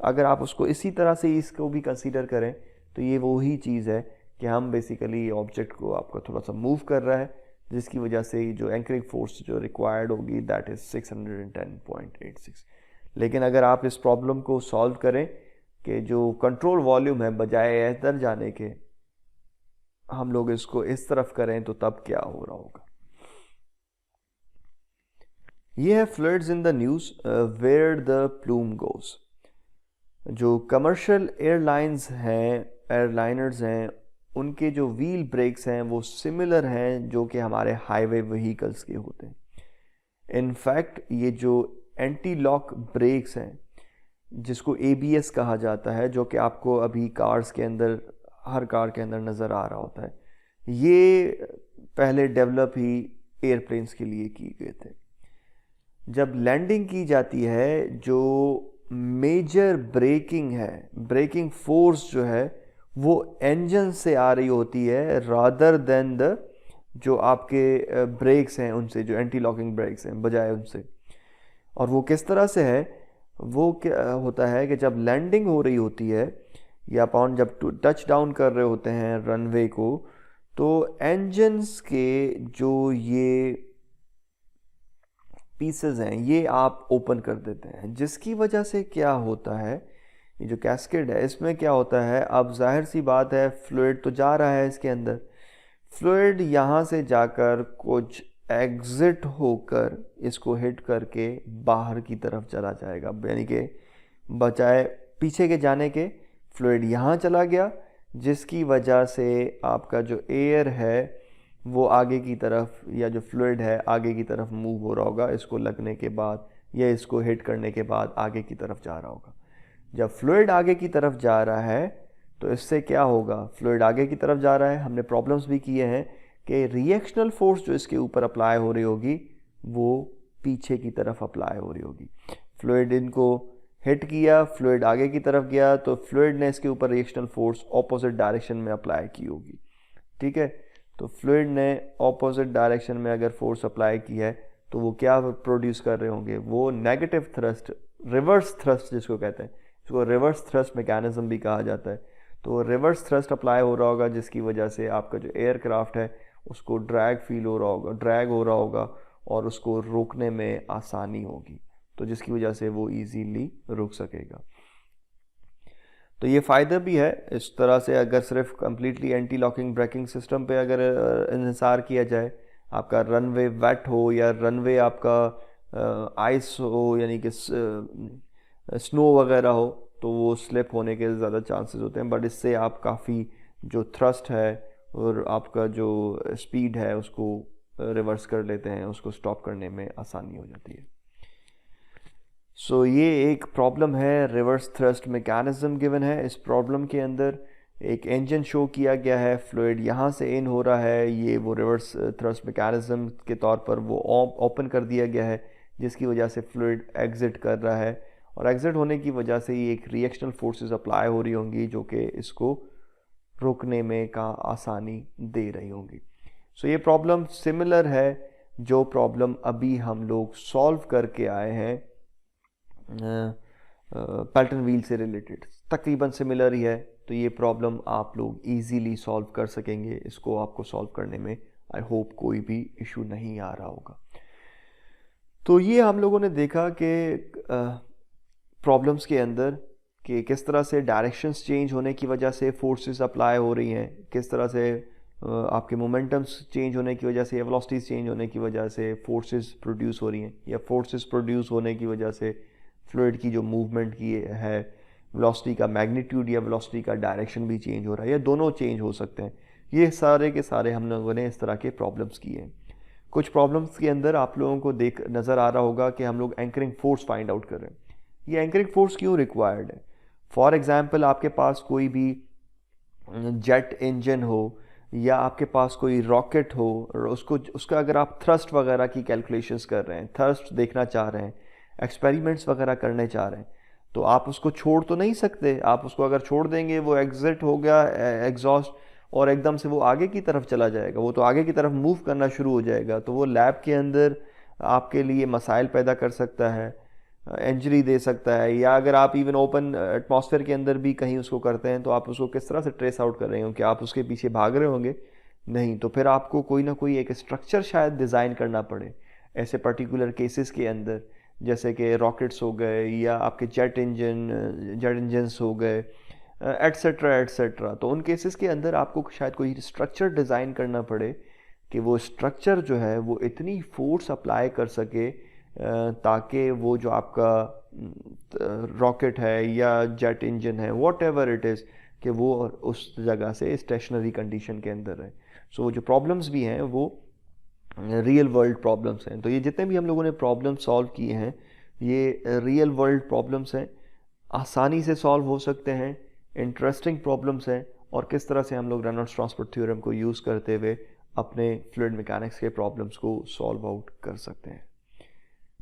Speaker 1: अगर आप उसको इसी तरह से इसको भी कंसीडर करें तो ये वही चीज़ है कि हम बेसिकली ऑब्जेक्ट को आपको थोड़ा सा मूव कर रहा है, जिसकी वजह से जो एंकरिंग फोर्स जो रिक्वायर्ड होगी दैट इज़ 610.86। लेकिन अगर आप इस प्रॉब्लम को सॉल्व करें कि जो कंट्रोल वॉल्यूम है बजाय इधर जाने के हम लोग इसको इस तरफ करें तो तब क्या हो रहा होगा। ये है floods in the news where the plume goes. जो कमर्शियल एयरलाइंस हैं, एयरलाइनर्स हैं, उनके जो व्हील ब्रेक्स हैं वो सिमिलर हैं जो कि हमारे हाईवे व्हीकल्स के होते हैं। इनफैक्ट ये जो एंटी लॉक ब्रेक्स हैं जिसको ABS कहा जाता है, जो कि आपको अभी कार्स के अंदर हर कार के अंदर नज़र आ रहा होता है, ये पहले डेवलप ही एयरप्लेन्स के लिए किए गए थे। जब लैंडिंग की जाती है जो मेजर ब्रेकिंग है, ब्रेकिंग फोर्स जो है वो इंजन से आ रही होती है रादर देन द जो आपके ब्रेक्स हैं उनसे, जो एंटी लॉकिंग ब्रेक्स हैं बजाय उनसे। और वो किस तरह से है, वो क्या होता है कि जब लैंडिंग हो रही होती है या अपन जब टच डाउन कर रहे होते हैं रनवे को, तो इंजन्स के जो ये पीसेस हैं ये आप ओपन कर देते हैं, जिसकी वजह से क्या होता है, ये जो कैस्केड है इसमें क्या होता है, अब जाहिर सी बात है फ्लूइड तो जा रहा है इसके अंदर, फ्लूइड यहाँ से जाकर कुछ एग्जिट होकर इसको हिट करके बाहर की तरफ चला जाएगा, यानी कि बचाए पीछे के जाने के फ्लूइड यहाँ चला गया, जिसकी वजह से आपका जो एयर है वो आगे की तरफ, या जो फ्लूइड है आगे की तरफ मूव हो रहा होगा इसको लगने के बाद या इसको हिट करने के बाद आगे की तरफ जा रहा होगा। जब फ्लूइड आगे की तरफ जा रहा है तो इससे क्या होगा, फ्लूइड आगे की तरफ जा रहा है, हमने प्रॉब्लम्स भी किए हैं कि रिएक्शनल फोर्स जो इसके ऊपर अप्लाई हो रही होगी वो पीछे की तरफ अप्लाई हो रही होगी। फ्लूइड इनको हिट किया, फ्लूइड आगे की तरफ गया तो फ्लूइड ने इसके ऊपर रिएक्शनल फोर्स ऑपोजिट डायरेक्शन में अप्लाई की होगी। ठीक है, तो फ्लूइड ने ऑपोजिट डायरेक्शन में अगर फोर्स अप्लाई की है तो वो क्या प्रोड्यूस कर रहे होंगे, वो नेगेटिव थ्रस्ट, रिवर्स थ्रस्ट जिसको कहते हैं, इसको रिवर्स थ्रस्ट मैकेनिज्म भी कहा जाता है। तो रिवर्स थ्रस्ट अप्लाई हो रहा होगा जिसकी वजह से आपका जो एयरक्राफ्ट है उसको ड्रैग फील हो रहा होगा, ड्रैग हो रहा होगा और उसको रोकने में आसानी होगी, तो जिसकी वजह से वो इजीली रुक सकेगा। तो ये फ़ायदा भी है इस तरह से, अगर सिर्फ completely anti locking braking system पे अगर इंहिसार किया जाए, आपका रनवे वेट हो या रनवे आपका आइस हो यानी कि स्नो वगैरह हो, तो वो स्लिप होने के ज़्यादा चांसेस होते हैं। बट इससे आप काफ़ी जो थ्रस्ट है और आपका जो स्पीड है उसको रिवर्स कर लेते हैं, उसको स्टॉप करने में आसानी हो जाती है। सो ये एक प्रॉब्लम है, रिवर्स थ्रस्ट मैकेनिज्म गिवन है। इस प्रॉब्लम के अंदर एक इंजन शो किया गया है, फ्लूइड यहाँ से इन हो रहा है, ये वो रिवर्स थ्रस्ट मैकेनिज्म के तौर पर वो ओपन कर दिया गया है, जिसकी वजह से फ्लूइड एग्जिट कर रहा है और एग्जिट होने की वजह से ये एक रिएक्शनल फोर्सेस अप्लाई हो रही होंगी जो कि इसको रोकने में का आसानी दे रही होंगी। सो ये प्रॉब्लम सिमिलर है जो प्रॉब्लम अभी हम लोग सॉल्व करके आए हैं पैल्टन व्हील से रिलेटेड, तकरीबन सिमिलर ही है। तो ये प्रॉब्लम आप लोग इजीली सॉल्व कर सकेंगे, इसको आपको सॉल्व करने में आई होप कोई भी इशू नहीं आ रहा होगा। तो ये हम लोगों ने देखा कि प्रॉब्लम्स के अंदर कि किस तरह से डायरेक्शंस चेंज होने की वजह से फोर्सेस अप्लाई हो रही हैं, किस तरह से आपके मोमेंटम्स चेंज होने की वजह से या वेलोसिटीज चेंज होने की वजह से फोर्सेस प्रोड्यूस हो रही हैं, या फोर्सेस प्रोड्यूस होने की वजह से फ्लूइड की जो मूवमेंट की है वेलोसिटी का मैग्नीट्यूड या वेलोसिटी का डायरेक्शन भी चेंज हो रहा है, या दोनों चेंज हो सकते हैं। ये सारे के सारे हम लोगों ने इस तरह के प्रॉब्लम्स किए हैं। कुछ प्रॉब्लम्स के अंदर आप लोगों को देख नज़र आ रहा होगा कि हम लोग एंकरिंग फोर्स फाइंड आउट कर रहे हैं। ये एंकरिंग फोर्स क्यों रिक्वायर्ड है? फॉर एग्जांपल आपके पास कोई भी जेट इंजन हो या आपके पास कोई रॉकेट हो और उसका अगर आप थ्रस्ट वगैरह की कैलकुलेशंस कर रहे हैं, थ्रस्ट देखना चाह रहे हैं, एक्सपेरिमेंट्स वगैरह करने चाह रहे हैं, तो आप उसको छोड़ तो नहीं सकते। आप उसको अगर छोड़ देंगे वो एग्जिट हो गया एग्जॉस्ट और एकदम से वो आगे की तरफ चला जाएगा, वो तो आगे की तरफ मूव करना शुरू हो जाएगा, तो वो लैब के अंदर आपके लिए मसाइल पैदा कर सकता है, इंजरी दे सकता है। या अगर आप इवन ओपन एटमॉस्फेयर के अंदर भी कहीं उसको करते हैं तो आप उसको किस तरह से ट्रेस आउट कर रहे हो, कि आप उसके पीछे भाग रहे होंगे नहीं, तो फिर आपको कोई ना कोई एक स्ट्रक्चर शायद डिज़ाइन करना पड़े ऐसे पर्टिकुलर केसेस के अंदर, जैसे कि रॉकेट्स हो गए या आपके जेट इंजन्स हो गए एट्सेट्रा एट्सेट्रा। तो उन केसेस के अंदर आपको शायद कोई स्ट्रक्चर डिज़ाइन करना पड़े कि वो स्ट्रक्चर जो है वो इतनी फोर्स अप्लाई कर सके ताकि वो जो आपका रॉकेट है या जेट इंजन है वॉट एवर इट इज़, कि वो उस जगह से स्टेशनरी कंडीशन के अंदर है। सो जो प्रॉब्लम्स भी हैं वो रियल वर्ल्ड प्रॉब्लम्स हैं। तो ये जितने भी हम लोगों ने प्रॉब्लम सॉल्व किए हैं ये रियल वर्ल्ड प्रॉब्लम्स हैं, आसानी से सॉल्व हो सकते हैं, इंटरेस्टिंग प्रॉब्लम्स हैं, और किस तरह से हम लोग रेनॉल्ड्स ट्रांसपोर्ट थ्योरम को यूज़ करते हुए अपने फ्लूइड मैकेनिक्स के प्रॉब्लम्स को सॉल्व आउट कर सकते हैं।